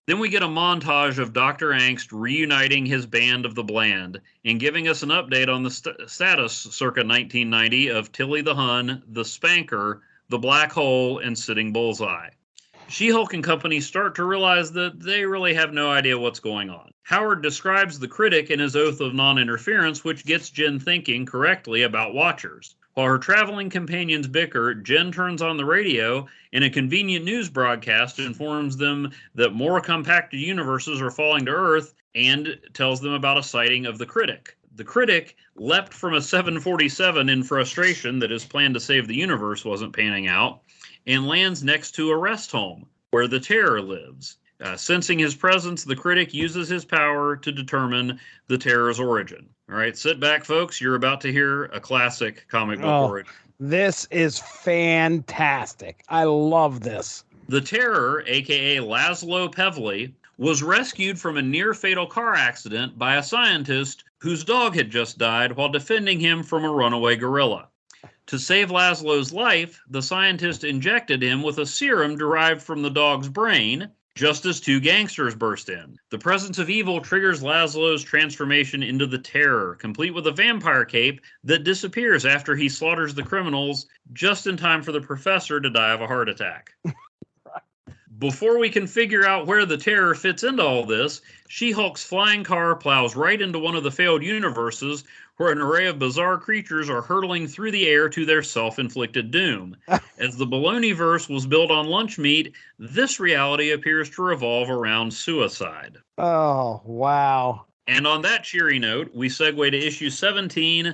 Then we get a montage of Dr. Angst reuniting his band of the Bland and giving us an update on the status circa 1990 of Tilly the Hun, the Spanker, the Black Hole, and Sitting Bullseye. She-Hulk and company start to realize that they really have no idea what's going on. Howard describes the critic in his oath of non-interference, which gets Jen thinking correctly about Watchers. While her traveling companions bicker, Jen turns on the radio, and a convenient news broadcast informs them that more compacted universes are falling to Earth and tells them about a sighting of the critic. The critic leapt from a 747 in frustration that his plan to save the universe wasn't panning out, and lands next to a rest home where the Terror lives. Sensing his presence, the critic uses his power to determine the Terror's origin. All right, sit back, folks. You're about to hear a classic comic book origin. This is fantastic. I love this. The Terror, a.k.a. Laszlo Pevley, was rescued from a near-fatal car accident by a scientist whose dog had just died while defending him from a runaway gorilla. To save Laszlo's life, the scientist injected him with a serum derived from the dog's brain, just as two gangsters burst in. The presence of evil triggers Laszlo's transformation into the Terror, complete with a vampire cape that disappears after he slaughters the criminals, just in time for the professor to die of a heart attack. Before we can figure out where the Terror fits into all this, She-Hulk's flying car plows right into one of the failed universes where an array of bizarre creatures are hurtling through the air to their self-inflicted doom. As the Baloneyverse was built on lunch meat, this reality appears to revolve around suicide. Oh, wow. And on that cheery note, we segue to issue 17,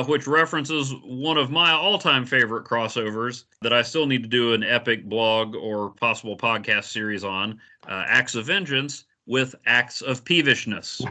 which references one of my all-time favorite crossovers that I still need to do an epic blog or possible podcast series on, Acts of Vengeance with Acts of Peevishness.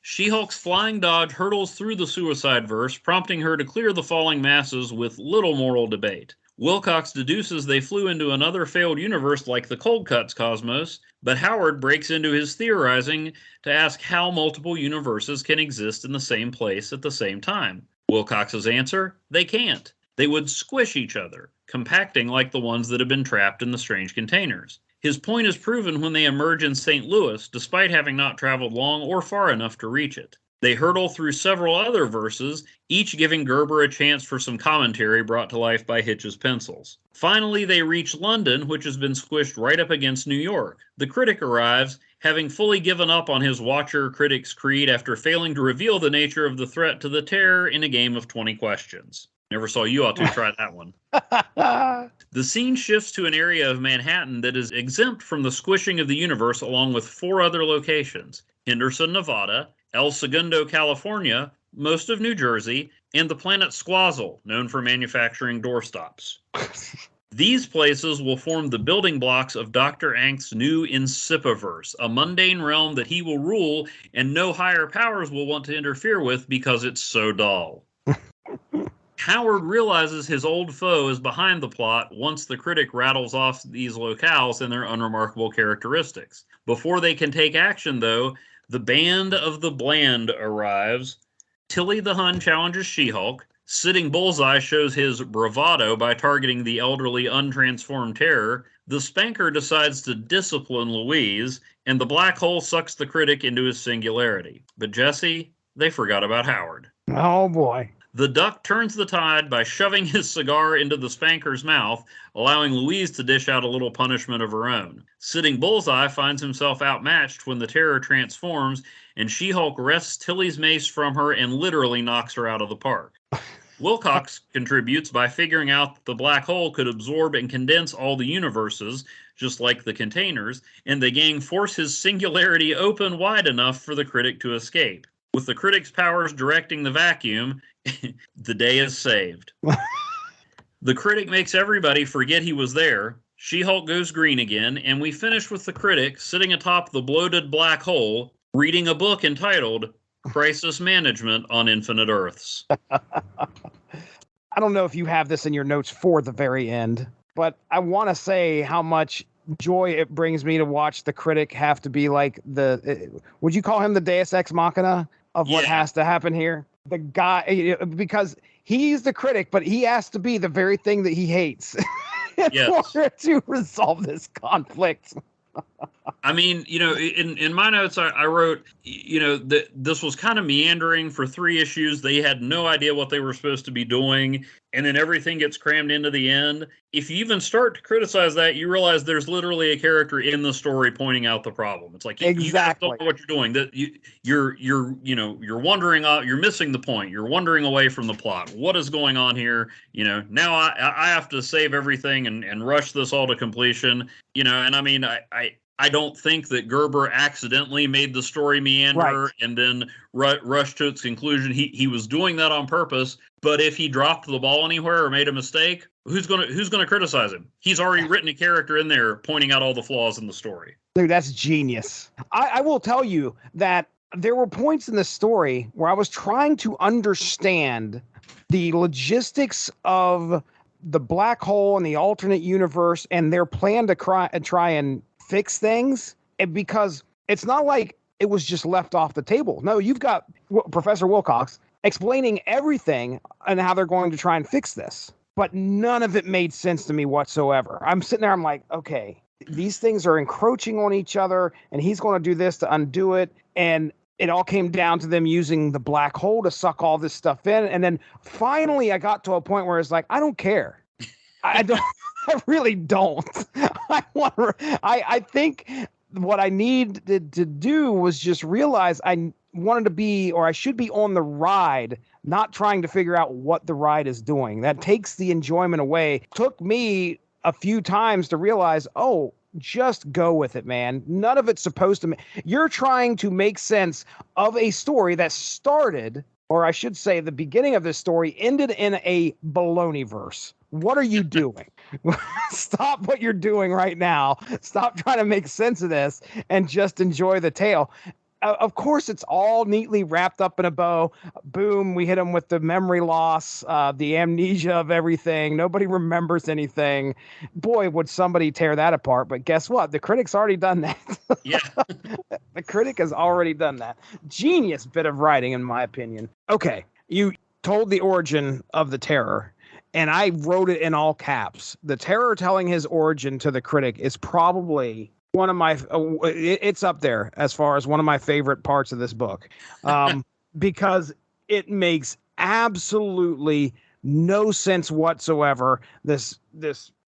She-Hulk's flying dodge hurtles through the suicide-verse, prompting her to clear the falling masses with little moral debate. Wilcox deduces they flew into another failed universe like the Cold Cuts cosmos, but Howard breaks into his theorizing to ask how multiple universes can exist in the same place at the same time. Wilcox's answer? They can't. They would squish each other, compacting like the ones that have been trapped in the strange containers. His point is proven when they emerge in St. Louis, despite having not traveled long or far enough to reach it. They hurtle through several other verses, each giving Gerber a chance for some commentary brought to life by Hitch's pencils. Finally, they reach London, which has been squished right up against New York. The critic arrives, having fully given up on his Watcher-critic's creed after failing to reveal the nature of the threat to the Terror in a game of 20 questions. Never saw you ought to try that one. The scene shifts to an area of Manhattan that is exempt from the squishing of the universe, along with 4 other locations: Henderson, Nevada, El Segundo, California, most of New Jersey, and the planet Squazzle, known for manufacturing doorstops. These places will form the building blocks of Dr. Angst's new Incipiverse, a mundane realm that he will rule and no higher powers will want to interfere with because it's so dull. Howard realizes his old foe is behind the plot once the critic rattles off these locales and their unremarkable characteristics. Before they can take action, though, the band of the Bland arrives. Tilly the Hun challenges She-Hulk. Sitting Bullseye shows his bravado by targeting the elderly, untransformed Terror. The spanker decides to discipline Louise, and the black hole sucks the critic into his singularity. But Jesse, they forgot about Howard. Oh, boy. The duck turns the tide by shoving his cigar into the spanker's mouth, allowing Louise to dish out a little punishment of her own. Sitting Bullseye finds himself outmatched when the Terror transforms, and She-Hulk wrests Tilly's mace from her and literally knocks her out of the park. Wilcox contributes by figuring out that the black hole could absorb and condense all the universes, just like the containers, and the gang force his singularity open wide enough for the critic to escape. With the critic's powers directing the vacuum, the day is saved. The critic makes everybody forget he was there. She-Hulk goes green again, and we finish with the critic sitting atop the bloated black hole, reading a book entitled Crisis Management on Infinite Earths. I don't know if you have this in your notes for the very end, but I want to say how much joy it brings me to watch the critic have to be like would you call him the Deus Ex Machina of what has to happen here? The guy, because he's the critic, but he has to be the very thing that he hates in order to resolve this conflict. I mean, in my notes, I wrote, that this was kind of meandering for 3 issues. They had no idea what they were supposed to be doing. And then everything gets crammed into the end. If you even start to criticize that, you realize there's literally a character in the story pointing out the problem. It's like, you guys don't know what you're doing. That you're wandering out. You're missing the point. You're wandering away from the plot. What is going on here? Now I have to save everything and rush this all to completion. And I mean, I don't think that Gerber accidentally made the story meander and then rush to its conclusion. He was doing that on purpose. But if he dropped the ball anywhere or made a mistake, who's gonna criticize him? He's already written a character in there pointing out all the flaws in the story. Dude, that's genius. I will tell you that there were points in the story where I was trying to understand the logistics of the black hole and the alternate universe and their plan to try and fix things, because it's not like it was just left off the table. No, you've got Professor Wilcox explaining everything and how they're going to try and fix this. But none of it made sense to me whatsoever. I'm sitting there, I'm like, okay, these things are encroaching on each other, and he's going to do this to undo it. And it all came down to them using the black hole to suck all this stuff in. And then finally I got to a point where it's like, I don't care. I really don't. I think what I needed to do was just realize I wanted to be, or I should be on the ride, not trying to figure out what the ride is doing. That takes the enjoyment away. Took me a few times to realize, just go with it, man. None of it's supposed to. You're trying to make sense of a story that started, or I should say, the beginning of this story ended in a baloney verse. What are you doing? Stop what you're doing right now. Stop trying to make sense of this and just enjoy the tale. Of course, it's all neatly wrapped up in a bow. Boom, we hit them with the memory loss, the amnesia of everything. Nobody remembers anything. Boy, would somebody tear that apart. But guess what? The critic's already done that. Yeah. The critic has already done that. Genius bit of writing, in my opinion. Okay, you told the origin of the Terror, and I wrote it in all caps. The Terror telling his origin to the critic is probably one of my, it's up there as far as one of my favorite parts of this book, because it makes absolutely no sense whatsoever. This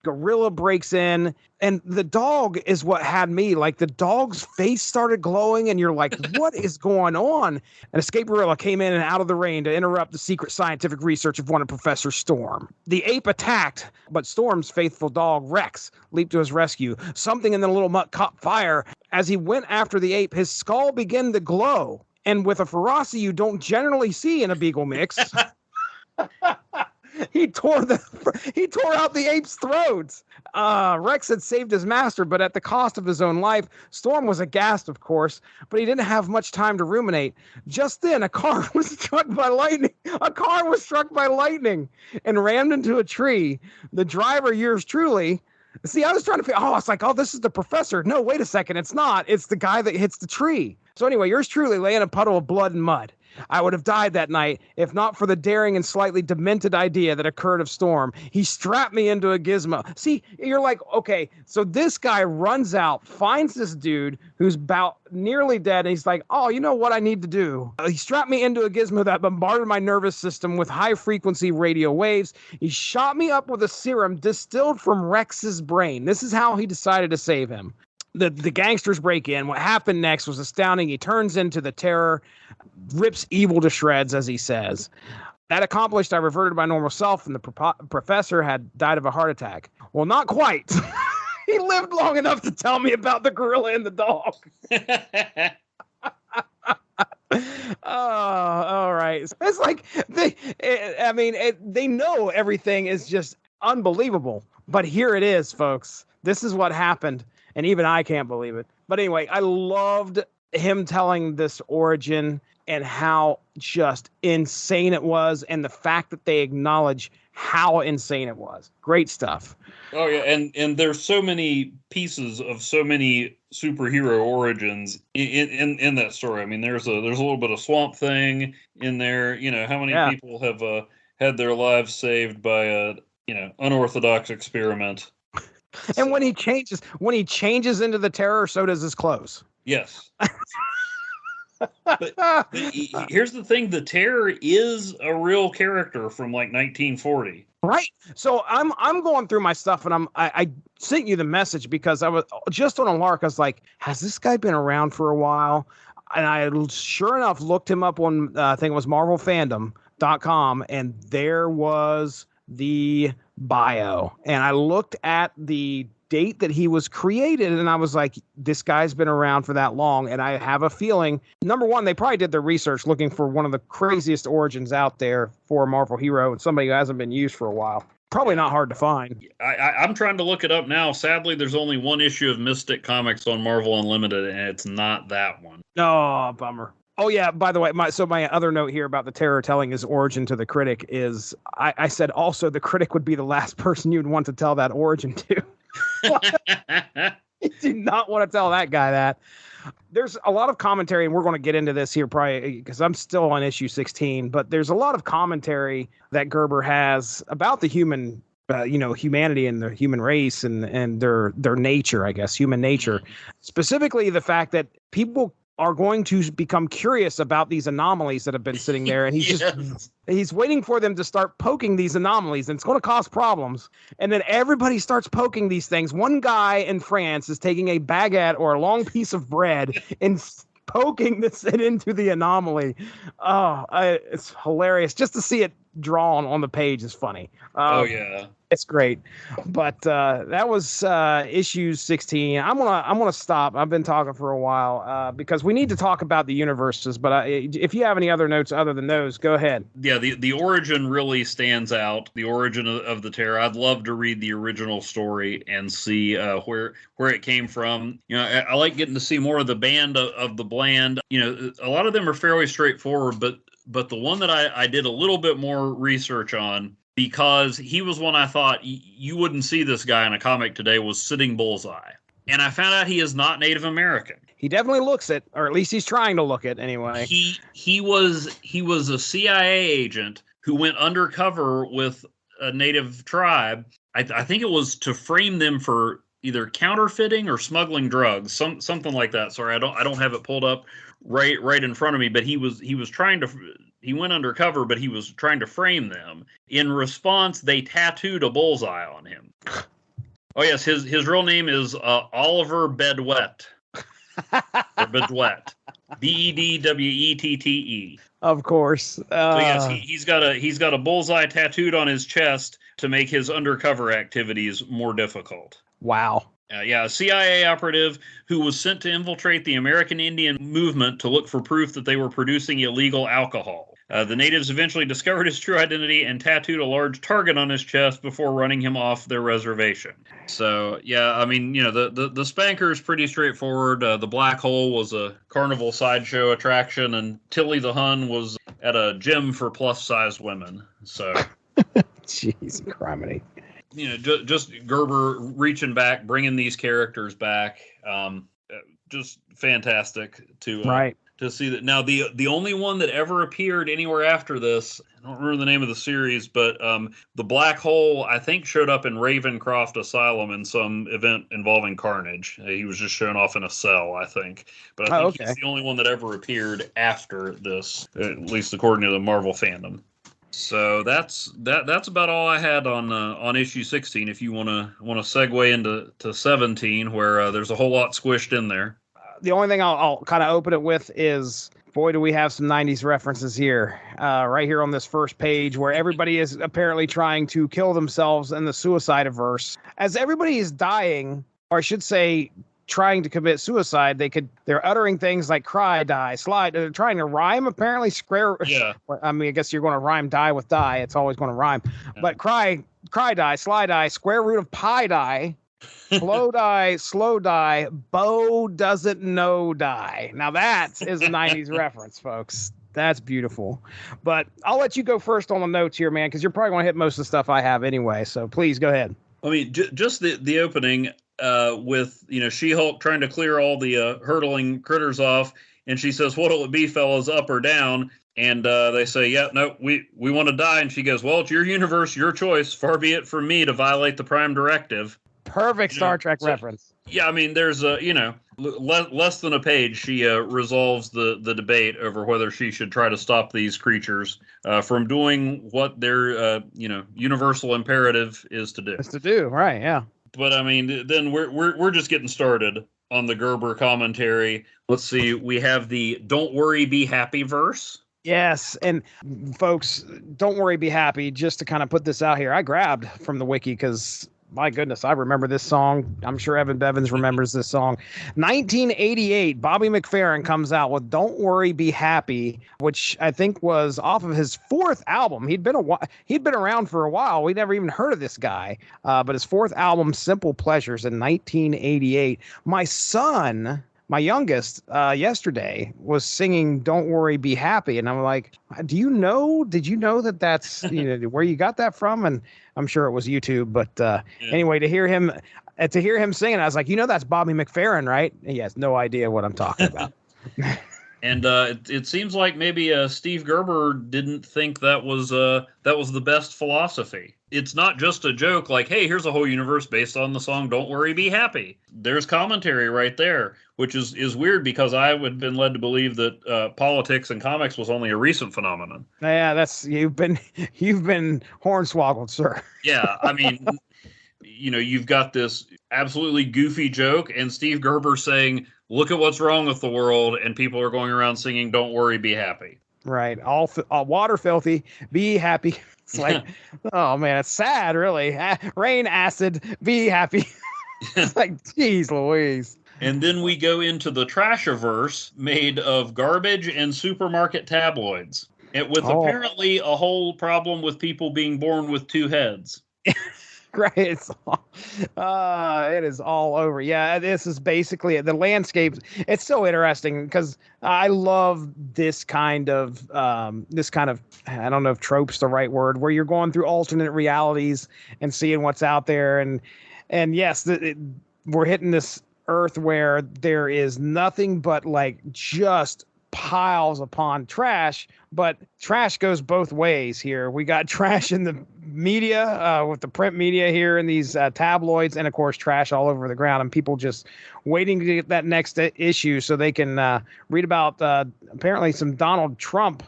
gorilla breaks in, and the dog is what had me. Like, the dog's face started glowing, and you're like, what is going on? An escaped gorilla came in and out of the rain to interrupt the secret scientific research of one of Professor Storm. The ape attacked, but Storm's faithful dog, Rex, leaped to his rescue. Something in the little mutt caught fire. As he went after the ape, his skull began to glow, and with a ferocity you don't generally see in a beagle mix, He tore out the ape's throats. Rex had saved his master, but at the cost of his own life. Storm was aghast, of course, but he didn't have much time to ruminate. Just then, a car was struck by lightning. And rammed into a tree. The driver, yours truly. See, I was trying to figure, it's like, this is the professor. No, wait a second, it's not. It's the guy that hits the tree. So anyway, yours truly lay in a puddle of blood and mud. I would have died that night if not for the daring and slightly demented idea that occurred of Storm. He strapped me into a gizmo. See, you're like, okay, so this guy runs out, finds this dude who's about nearly dead, and he's like, oh, you know what I need to do? He strapped me into a gizmo that bombarded my nervous system with high-frequency radio waves. He shot me up with a serum distilled from Rex's brain. This is how he decided to save him. The gangsters break in. What happened next was astounding. He turns into the Terror, rips evil to shreds, as he says. That accomplished, I reverted to my normal self, and the professor had died of a heart attack. Well, not quite. He lived long enough to tell me about the gorilla and the dog. Oh, all right. It's like they know everything is just unbelievable. But here it is, folks. This is what happened. And even I can't believe it. But anyway, I loved him telling this origin and how just insane it was, and the fact that they acknowledge how insane it was. Great stuff. Oh yeah, and there's so many pieces of so many superhero origins in that story. I mean, there's a little bit of Swamp Thing in there. You know, how many people have had their lives saved by a unorthodox experiment. And when he changes into the Terror, so does his clothes. Yes. but here's the thing: the Terror is a real character from like 1940. Right. So I'm going through my stuff, and I sent you the message because I was just on a lark. I was like, has this guy been around for a while? And I sure enough looked him up on I think it was MarvelFandom.com, and there was the bio, and I looked at the date that he was created, and I was like, this guy's been around for that long. And I have a feeling, number one, they probably did their research looking for one of the craziest origins out there for a Marvel hero, and somebody who hasn't been used for a while. Probably not hard to find. I'm trying to look it up now. Sadly, there's only one issue of Mystic Comics on Marvel Unlimited, and it's not that one. Oh, bummer. Oh, yeah, by the way, my other note here about the Terror telling his origin to the Critic is, I said also the Critic would be the last person you'd want to tell that origin to. You do not want to tell that guy that. There's a lot of commentary, and we're going to get into this here probably because I'm still on issue 16, but there's a lot of commentary that Gerber has about the human, humanity and the human race and their nature, I guess, human nature. Specifically, the fact that people are going to become curious about these anomalies that have been sitting there, and he's waiting for them to start poking these anomalies, and it's going to cause problems. And then everybody starts poking these things. One guy in France is taking a baguette or a long piece of bread and poking this into the anomaly. It's hilarious just to see it drawn on the page is funny. Oh yeah, it's great. But that was issue 16. I'm gonna stop. I've been talking for a while because we need to talk about the universes. But if you have any other notes other than those, go ahead. Yeah, the origin really stands out. The origin of the Terror. I'd love to read the original story and see where it came from. I like getting to see more of the band of the Bland. A lot of them are fairly straightforward, but the one that I did a little bit more research on, because he was one I thought you wouldn't see this guy in a comic today, was Sitting Bullseye. And I found out he is not Native American. He definitely looks it, or at least he's trying to look it anyway. He was a CIA agent who went undercover with a native tribe. I think it was to frame them for either counterfeiting or smuggling drugs, something like that. Sorry, I don't have it pulled up right in front of me, but he went undercover, but he was trying to frame them. In response, they tattooed a bullseye on him. Oh yes, his real name is Oliver Bedwette. Or Bedwette. Bedwette. Of course. So yes, he's got a bullseye tattooed on his chest to make his undercover activities more difficult. Wow. A CIA operative who was sent to infiltrate the American Indian movement to look for proof that they were producing illegal alcohol. The natives eventually discovered his true identity and tattooed a large target on his chest before running him off their reservation. So, yeah, I mean, the spanker is pretty straightforward. The black hole was a carnival sideshow attraction, and Tilly the Hun was at a gym for plus-sized women. So, jeez, criminy. Just Gerber reaching back, bringing these characters back. Just fantastic to to see that. Now, the only one that ever appeared anywhere after this, I don't remember the name of the series, but the black hole, I think, showed up in Ravencroft Asylum in some event involving Carnage. He was just shown off in a cell, I think. But I think he's the only one that ever appeared after this, at least according to the Marvel fandom. So that's about all I had on issue 16. If you want to segue into 17, where there's a whole lot squished in there. The only thing I'll kind of open it with is, boy, do we have some 90s references here. Right here on this first page, where everybody is apparently trying to kill themselves in the suicide-averse. As everybody is dying, or I should say, trying to commit suicide, they're uttering things like cry, die, slide. They're trying to rhyme, apparently. Yeah. I mean, I guess you're going to rhyme die with die. It's always going to rhyme. Yeah. But cry, die, slide, die, square root of pi, die. Slow die, Bo doesn't know die. Now that is a 90s reference, folks. That's beautiful. But I'll let you go first on the notes here, man, because you're probably going to hit most of the stuff I have anyway. So please go ahead. I mean, just the opening with, She-Hulk trying to clear all the hurtling critters off. And she says, what'll it be, fellas, up or down? And they say, yeah, no, we want to die. And she goes, well, it's your universe, your choice. Far be it from me to violate the Prime Directive. Perfect Star Trek reference. Yeah, I mean, there's less than a page. She resolves the debate over whether she should try to stop these creatures from doing what their universal imperative is to do. Is to do, right? Yeah. But I mean, then we're just getting started on the Gerber commentary. Let's see. We have the "Don't worry, be happy" verse. Yes, and folks, don't worry, be happy. Just to kind of put this out here, I grabbed from the wiki because, my goodness, I remember this song. I'm sure Evan Bevins remembers this song. 1988, Bobby McFerrin comes out with "Don't Worry, Be Happy," which I think was off of his fourth album. He'd been around for a while. We never even heard of this guy. But his fourth album, Simple Pleasures, in 1988. My son, my youngest, yesterday was singing "Don't Worry, Be Happy," and I'm like, did you know that that's where you got that from? And I'm sure it was YouTube, but anyway, to hear him singing, I was like, that's Bobby McFerrin, right? And he has no idea what I'm talking about. And it seems like maybe Steve Gerber didn't think that was the best philosophy. It's not just a joke like, hey, here's a whole universe based on the song "Don't Worry, Be Happy." There's commentary right there, which is weird because I would have been led to believe that politics and comics was only a recent phenomenon. Yeah, you've been hornswoggled, sir. Yeah, I mean, you've got this absolutely goofy joke and Steve Gerber saying, look at what's wrong with the world, and people are going around singing "Don't worry, be happy." Right. All water filthy, be happy. It's like, oh man, it's sad, really. Rain acid, be happy. It's like, geez Louise. And then we go into the Trashiverse made of garbage and supermarket tabloids, with apparently a whole problem with people being born with two heads. Right. It is all over. Yeah, this is basically the landscape. It's so interesting because I love this kind of, I don't know if trope's the right word, where you're going through alternate realities and seeing what's out there. And yes, we're hitting this earth where there is nothing but like just piles upon trash, but trash goes both ways here. We got trash in the media, with the print media here in these tabloids, and of course trash all over the ground, and people just waiting to get that next issue so they can read about apparently some Donald Trump.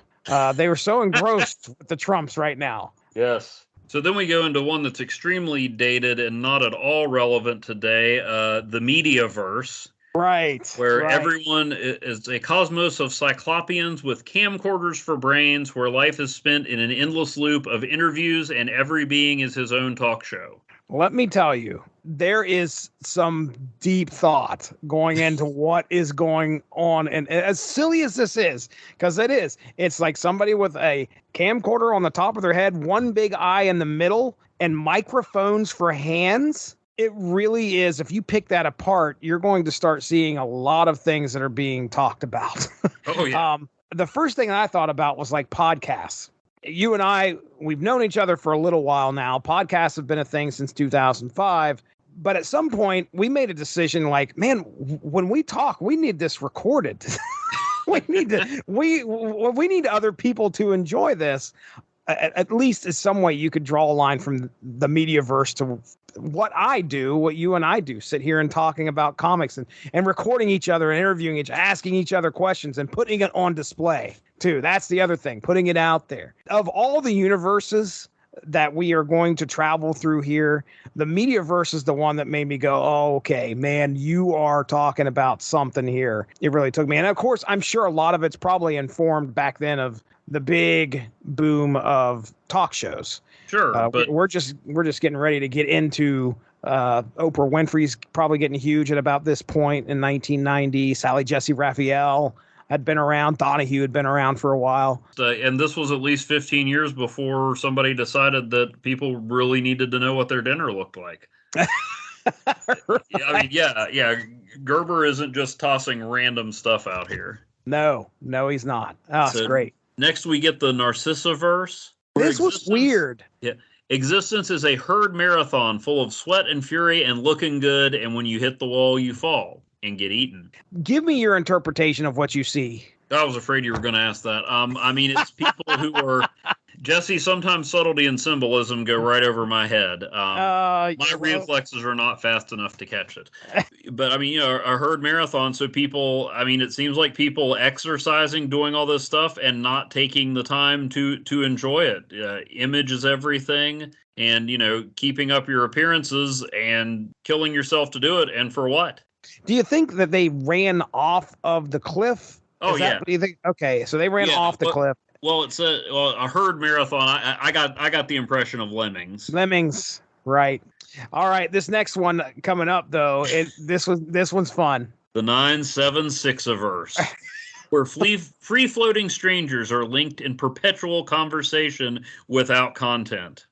They were so engrossed with the Trumps right now. Yes. So then we go into one that's extremely dated and not at all relevant today, the Mediaverse. Right. Where everyone is a cosmos of cyclopeans with camcorders for brains, where life is spent in an endless loop of interviews and every being is his own talk show. Let me tell you, there is some deep thought going into what is going on. And as silly as this is, because it's like somebody with a camcorder on the top of their head, one big eye in the middle, and microphones for hands. It really is. If you pick that apart, you're going to start seeing a lot of things that are being talked about. Oh, yeah. The first thing that I thought about was like podcasts. You and I, we've known each other for a little while now. Podcasts have been a thing since 2005. But at some point, we made a decision like, man, when we talk, we need this recorded. we need other people to enjoy this. At least in some way you could draw a line from the mediaverse to what I do, what you and I do, sit here and talking about comics and recording each other and interviewing each, asking each other questions and putting it on display too. That's the other thing, putting it out there. Of all the universes that we are going to travel through here, the mediaverse is the one that made me go, oh, okay, man, you are talking about something here. It really took me. And of course, I'm sure a lot of it's probably informed back then of the big boom of talk shows. Sure, but we're just getting ready to get into Oprah Winfrey's probably getting huge at about this point in 1990. Sally Jesse Raphael had been around. Donahue had been around for a while. And this was at least 15 years before somebody decided that people really needed to know what their dinner looked like. Right. I mean, yeah. Gerber isn't just tossing random stuff out here. No, he's not. Oh, it's great. Next, we get the Narcissiverse. This was weird. Yeah. Existence is a herd marathon full of sweat and fury and looking good, and when you hit the wall, you fall and get eaten. Give me your interpretation of what you see. I was afraid you were going to ask that. I mean, it's people who are... Jesse, sometimes subtlety and symbolism go right over my head. My reflexes are not fast enough to catch it. But, I mean, a herd marathon, so people, I mean, it seems like people exercising, doing all this stuff, and not taking the time to enjoy it. Image is everything, and, keeping up your appearances and killing yourself to do it, and for what? Do you think that they ran off of the cliff? Yeah. Do you think? Okay, so they ran off the cliff. Well, it's a herd marathon. I got the impression of lemmings. Lemmings, right? All right, this next one coming up though, this one's fun. The 976-averse, where free floating strangers are linked in perpetual conversation without content.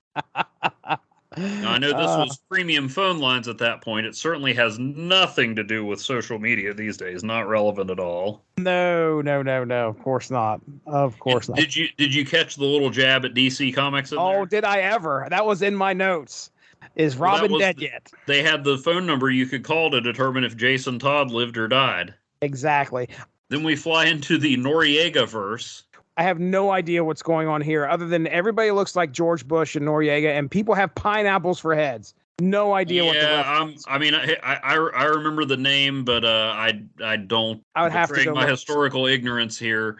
Now, I know this was premium phone lines at that point. It certainly has nothing to do with social media these days. Not relevant at all. No. Of course not. Of course not. Did you catch the little jab at DC Comics in there? Oh, did I ever? That was in my notes. Is Robin dead yet? They had the phone number you could call to determine if Jason Todd lived or died. Exactly. Then we fly into the Noriega-verse. I have no idea what's going on here, other than everybody looks like George Bush and Noriega, and people have pineapples for heads. No idea what the reference. I mean, I remember the name, but I don't. I would have to go my historical ignorance here.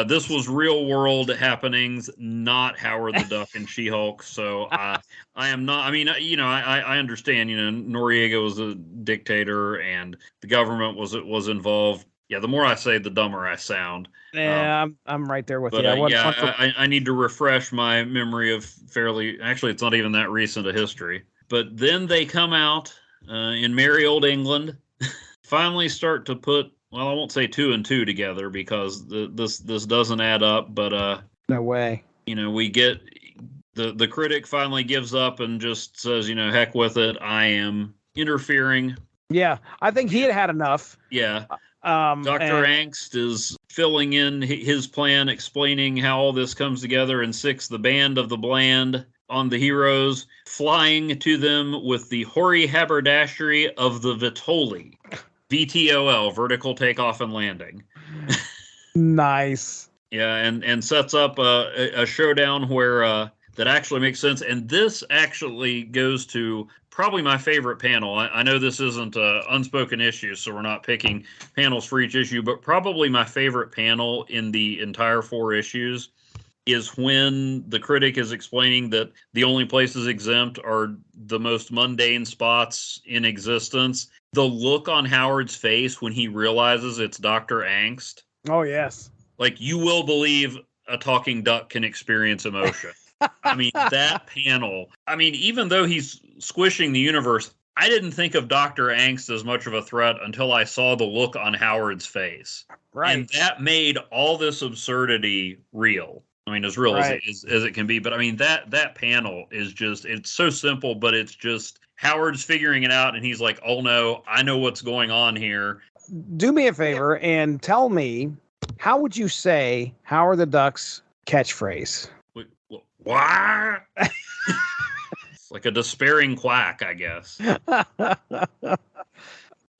This was real world happenings, not Howard the Duck and She-Hulk. So I am not. I mean, I understand. Noriega was a dictator, and the government was involved. Yeah, the more I say, the dumber I sound. Yeah, I'm right there with you. I need to refresh my memory of actually, it's not even that recent a history. But then they come out in merry old England, finally start to put, well, I won't say 2 and 2 together because this doesn't add up, but no way. We get the critic finally gives up and just says, heck with it, I am interfering. Yeah, I think he had enough. Yeah. Dr. Angst is filling in his plan, explaining how all this comes together, and 6, the band of the bland on the heroes, flying to them with the hoary haberdashery of the Vitoli. VTOL, vertical takeoff and landing. Nice. Yeah, and sets up a showdown where that actually makes sense. And this actually goes to probably my favorite panel. I know this isn't unspoken issues, so we're not picking panels for each issue, but probably my favorite panel in the entire 4 issues is when the critic is explaining that the only places exempt are the most mundane spots in existence. The look on Howard's face when he realizes it's Dr. Angst. Oh, yes. Like, you will believe a talking duck can experience emotion. I mean, that panel. I mean, even though he's squishing the universe, I didn't think of Dr. Angst as much of a threat until I saw the look on Howard's face. Right. And that made all this absurdity real. I mean, as real as it can be. But I mean, that panel is just, it's so simple, but it's just Howard's figuring it out. And he's like, oh no, I know what's going on here. Do me a favor and tell me, how would you say Howard the Duck's catchphrase? What? It's like a despairing quack, I guess.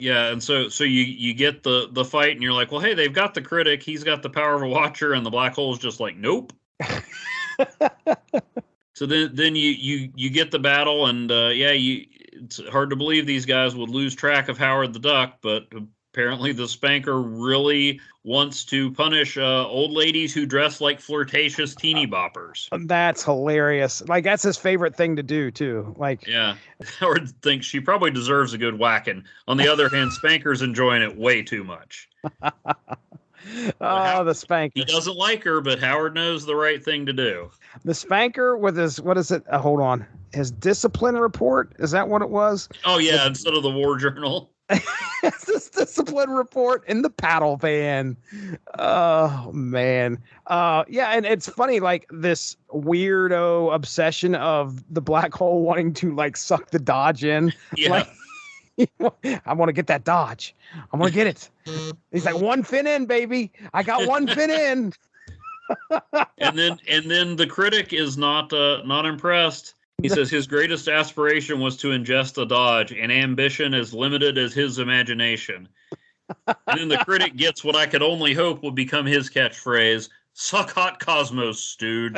Yeah, and so you get the fight, and you're like, well, hey, they've got the critic, he's got the power of a watcher, and the black hole's just like, nope. So then you get the battle, and it's hard to believe these guys would lose track of Howard the Duck, but apparently the spanker really wants to punish old ladies who dress like flirtatious teeny boppers. That's hilarious. Like, that's his favorite thing to do, too. Like, yeah, Howard thinks she probably deserves a good whacking. On the other hand, Spanker's enjoying it way too much. The spanker. He doesn't like her, but Howard knows the right thing to do. The spanker with his, what is it? Hold on. His discipline report? Is that what it was? Oh, yeah, instead of the war journal. This discipline report in the paddle van. Oh, man. Yeah, and it's funny, like, this weirdo obsession of the black hole wanting to, like, suck the Dodge in. Yeah. Like, I want to get that Dodge. I want to get it. He's like, one fin in, baby. I got one fin in. and then the critic is not impressed. He says his greatest aspiration was to ingest a Dodge, and ambition as limited as his imagination. And then the critic gets what I could only hope would become his catchphrase: "Suck hot cosmos, dude."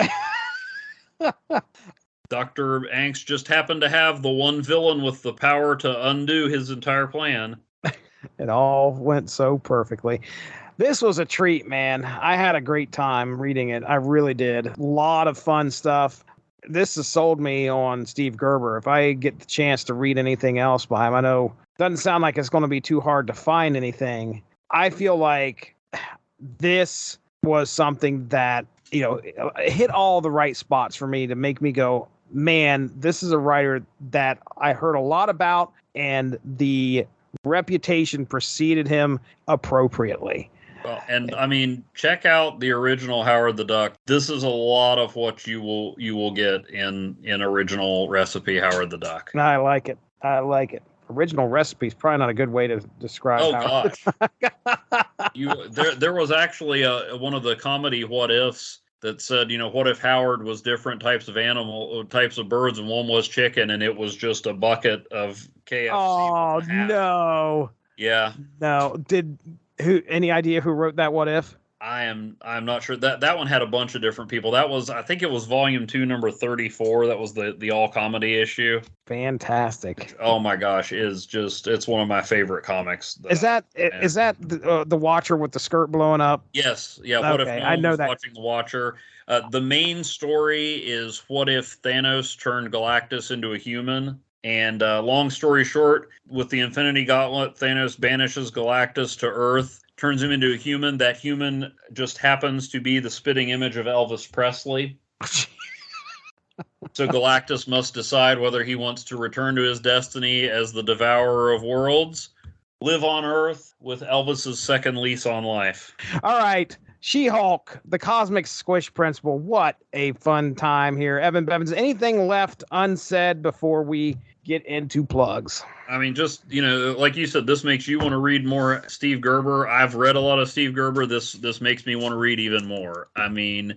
Dr. Angst just happened to have the one villain with the power to undo his entire plan. It all went so perfectly. This was a treat, man. I had a great time reading it. I really did. A lot of fun stuff. This has sold me on Steve Gerber. If I get the chance to read anything else by him, I know it doesn't sound like it's going to be too hard to find anything. I feel like this was something that, hit all the right spots for me to make me go, man, this is a writer that I heard a lot about, and the reputation preceded him appropriately. Well, and I mean, check out the original Howard the Duck. This is a lot of what you will get in original recipe Howard the Duck. I like it. Original recipe is probably not a good way to describe. Oh Howard. Gosh, there was actually one of the comedy what ifs that said, what if Howard was different types of birds, and one was chicken, and it was just a bucket of KFC. Oh no! Yeah. No. Any idea who wrote that what if? I'm not sure. That one had a bunch of different people. I think it was volume 2, number 34. That was the all comedy issue. Fantastic. Oh my gosh, it's one of my favorite comics. Is that the Watcher with the skirt blowing up? Yes. Yeah. What if I know that. Watching the Watcher? The main story is what if Thanos turned Galactus into a human? And long story short, with the Infinity Gauntlet, Thanos banishes Galactus to Earth, turns him into a human. That human just happens to be the spitting image of Elvis Presley. So Galactus must decide whether he wants to return to his destiny as the devourer of worlds, live on Earth with Elvis's second lease on life. All right. She-Hulk, the Cosmic Squish Principle. What a fun time here. Evan Bevins, anything left unsaid before we get into plugs? I mean, just, like you said, this makes you want to read more Steve Gerber. I've read a lot of Steve Gerber. This makes me want to read even more. I mean,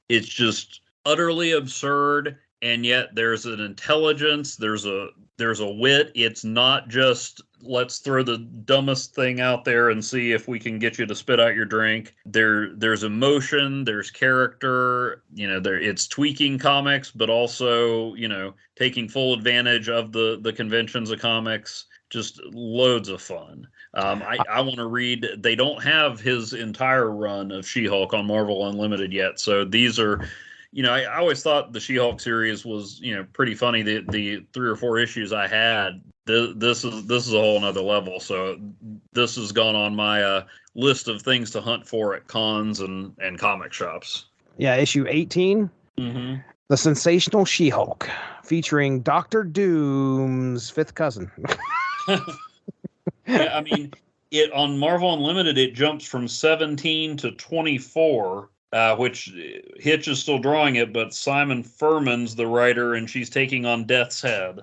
it's just utterly absurd, and yet there's an intelligence, there's a wit. It's not just let's throw the dumbest thing out there and see if we can get you to spit out your drink. There's emotion, there's character, it's tweaking comics, but also, taking full advantage of the conventions of comics. Just loads of fun. I want to read. They don't have his entire run of She-Hulk on Marvel Unlimited yet, so these are. I always thought the She-Hulk series was, pretty funny. The 3 or 4 issues I had, this is a whole nother level. So this has gone on my list of things to hunt for at cons and comic shops. Yeah, issue 18. Mm-hmm. The Sensational She-Hulk, featuring Dr. Doom's fifth cousin. Yeah, I mean, it on Marvel Unlimited, it jumps from 17 to 24. Which Hitch is still drawing it, but Simon Furman's the writer, and she's taking on Death's Head.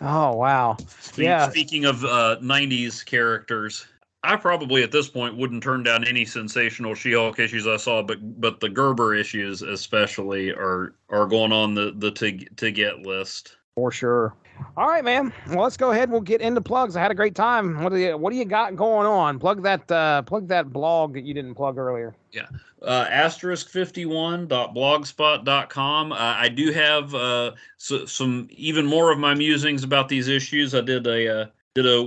Oh, wow. Speaking of 90s characters, I probably at this point wouldn't turn down any Sensational She-Hulk issues I saw, but the Gerber issues especially are going on the to get list. For sure. All right, man. Well, let's go ahead. We'll get into plugs. I had a great time. What do you got going on? Plug that blog that you didn't plug earlier. Yeah. Asterisk51.blogspot.com. I do have some even more of my musings about these issues. I did a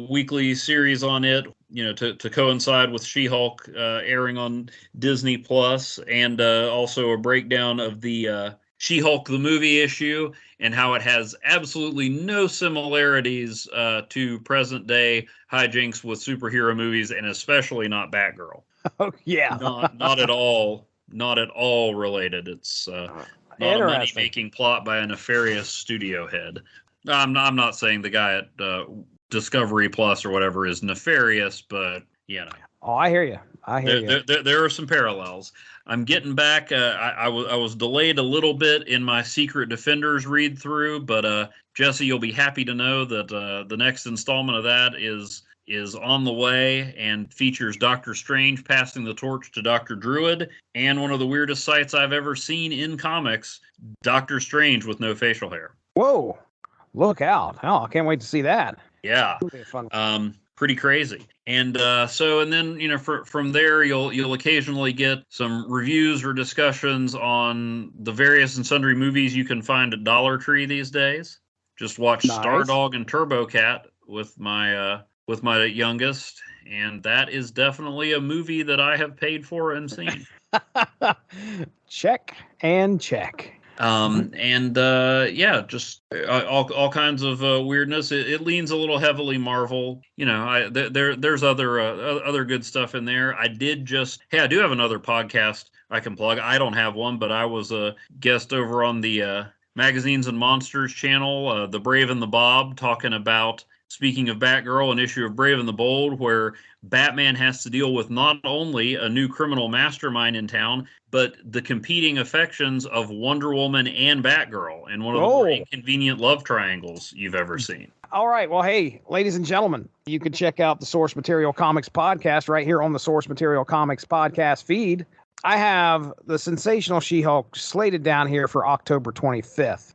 weekly series on it, to coincide with She-Hulk airing on Disney Plus, and also a breakdown of the She-Hulk the movie issue and how it has absolutely no similarities to present day hijinks with superhero movies, and especially not Batgirl. Oh yeah, not at all related. It's not a money-making plot by a nefarious studio head. I'm not saying the guy at Discovery Plus or whatever is nefarious, but Oh, I hear you. There are some parallels. I'm getting back. I was delayed a little bit in my Secret Defenders read through, but Jesse, you'll be happy to know that the next installment of that is on the way and features Doctor Strange passing the torch to Dr. Druid, and one of the weirdest sights I've ever seen in comics, Doctor Strange with no facial hair. Whoa, look out. Oh, I can't wait to see that. Yeah. Pretty crazy. And then from there you'll occasionally get some reviews or discussions on the various and sundry movies you can find at Dollar Tree these days. Just watch Nice. Stardog and Turbo Cat with my youngest, and that is definitely a movie that I have paid for and seen. Check and check. Just all kinds of weirdness. It leans a little heavily Marvel. There's other good stuff in there. I do have another podcast I can plug. I don't have one, but I was a guest over on the Magazines and Monsters channel, The Brave and the Bob, talking about, speaking of Batgirl, an issue of Brave and the Bold, where Batman has to deal with not only a new criminal mastermind in town, but the competing affections of Wonder Woman and Batgirl, and one of the more inconvenient love triangles you've ever seen. All right. Well, hey, ladies and gentlemen, you can check out the Source Material Comics podcast right here on the Source Material Comics podcast feed. I have the Sensational She-Hulk slated down here for October 25th.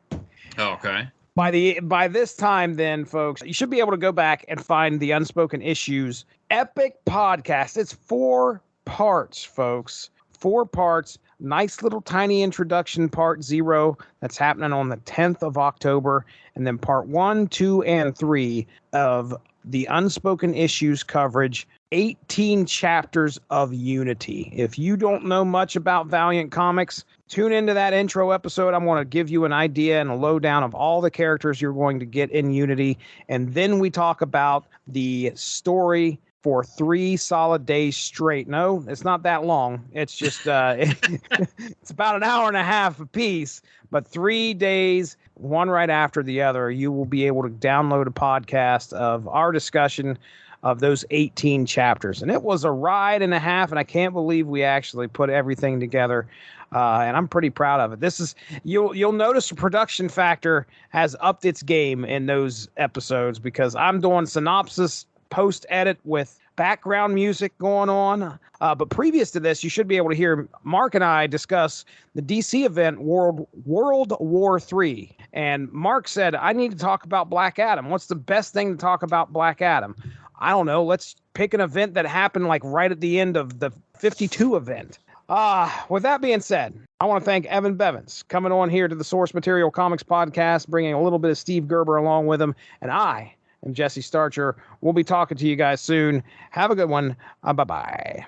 Okay. By this time, then, folks, you should be able to go back and find the Unspoken Issues epic podcast. It's 4 parts, folks. 4 parts. Nice little tiny introduction, part 0. That's happening on the 10th of October. And then part 1, 2, and 3 of the Unspoken Issues coverage. 18 chapters of Unity. If you don't know much about Valiant Comics, tune into that intro episode. I'm going to give you an idea and a lowdown of all the characters you're going to get in Unity. And then we talk about the story for 3 solid days straight. No, it's not that long. It's just, it's about an hour and a half a piece, but 3 days, one right after the other, you will be able to download a podcast of our discussion of those 18 chapters. And it was a ride and a half, and I can't believe we actually put everything together. And I'm pretty proud of it. This is, you'll notice the production factor has upped its game in those episodes, because I'm doing synopsis, post-edit with background music going on. But previous to this, you should be able to hear Mark and I discuss the DC event World War III. And Mark said, I need to talk about Black Adam. What's the best thing to talk about Black Adam? I don't know. Let's pick an event that happened like right at the end of the 52 event. With that being said, I want to thank Evan Bevins coming on here to the Source Material Comics podcast, bringing a little bit of Steve Gerber along with him. And I am Jesse Starcher. We'll be talking to you guys soon. Have a good one. Bye-bye.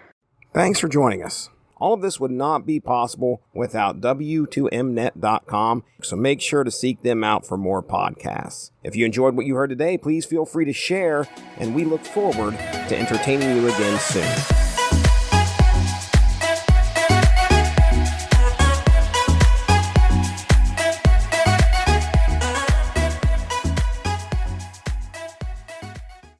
Thanks for joining us. All of this would not be possible without W2Mnet.com, so make sure to seek them out for more podcasts. If you enjoyed what you heard today, please feel free to share, and we look forward to entertaining you again soon.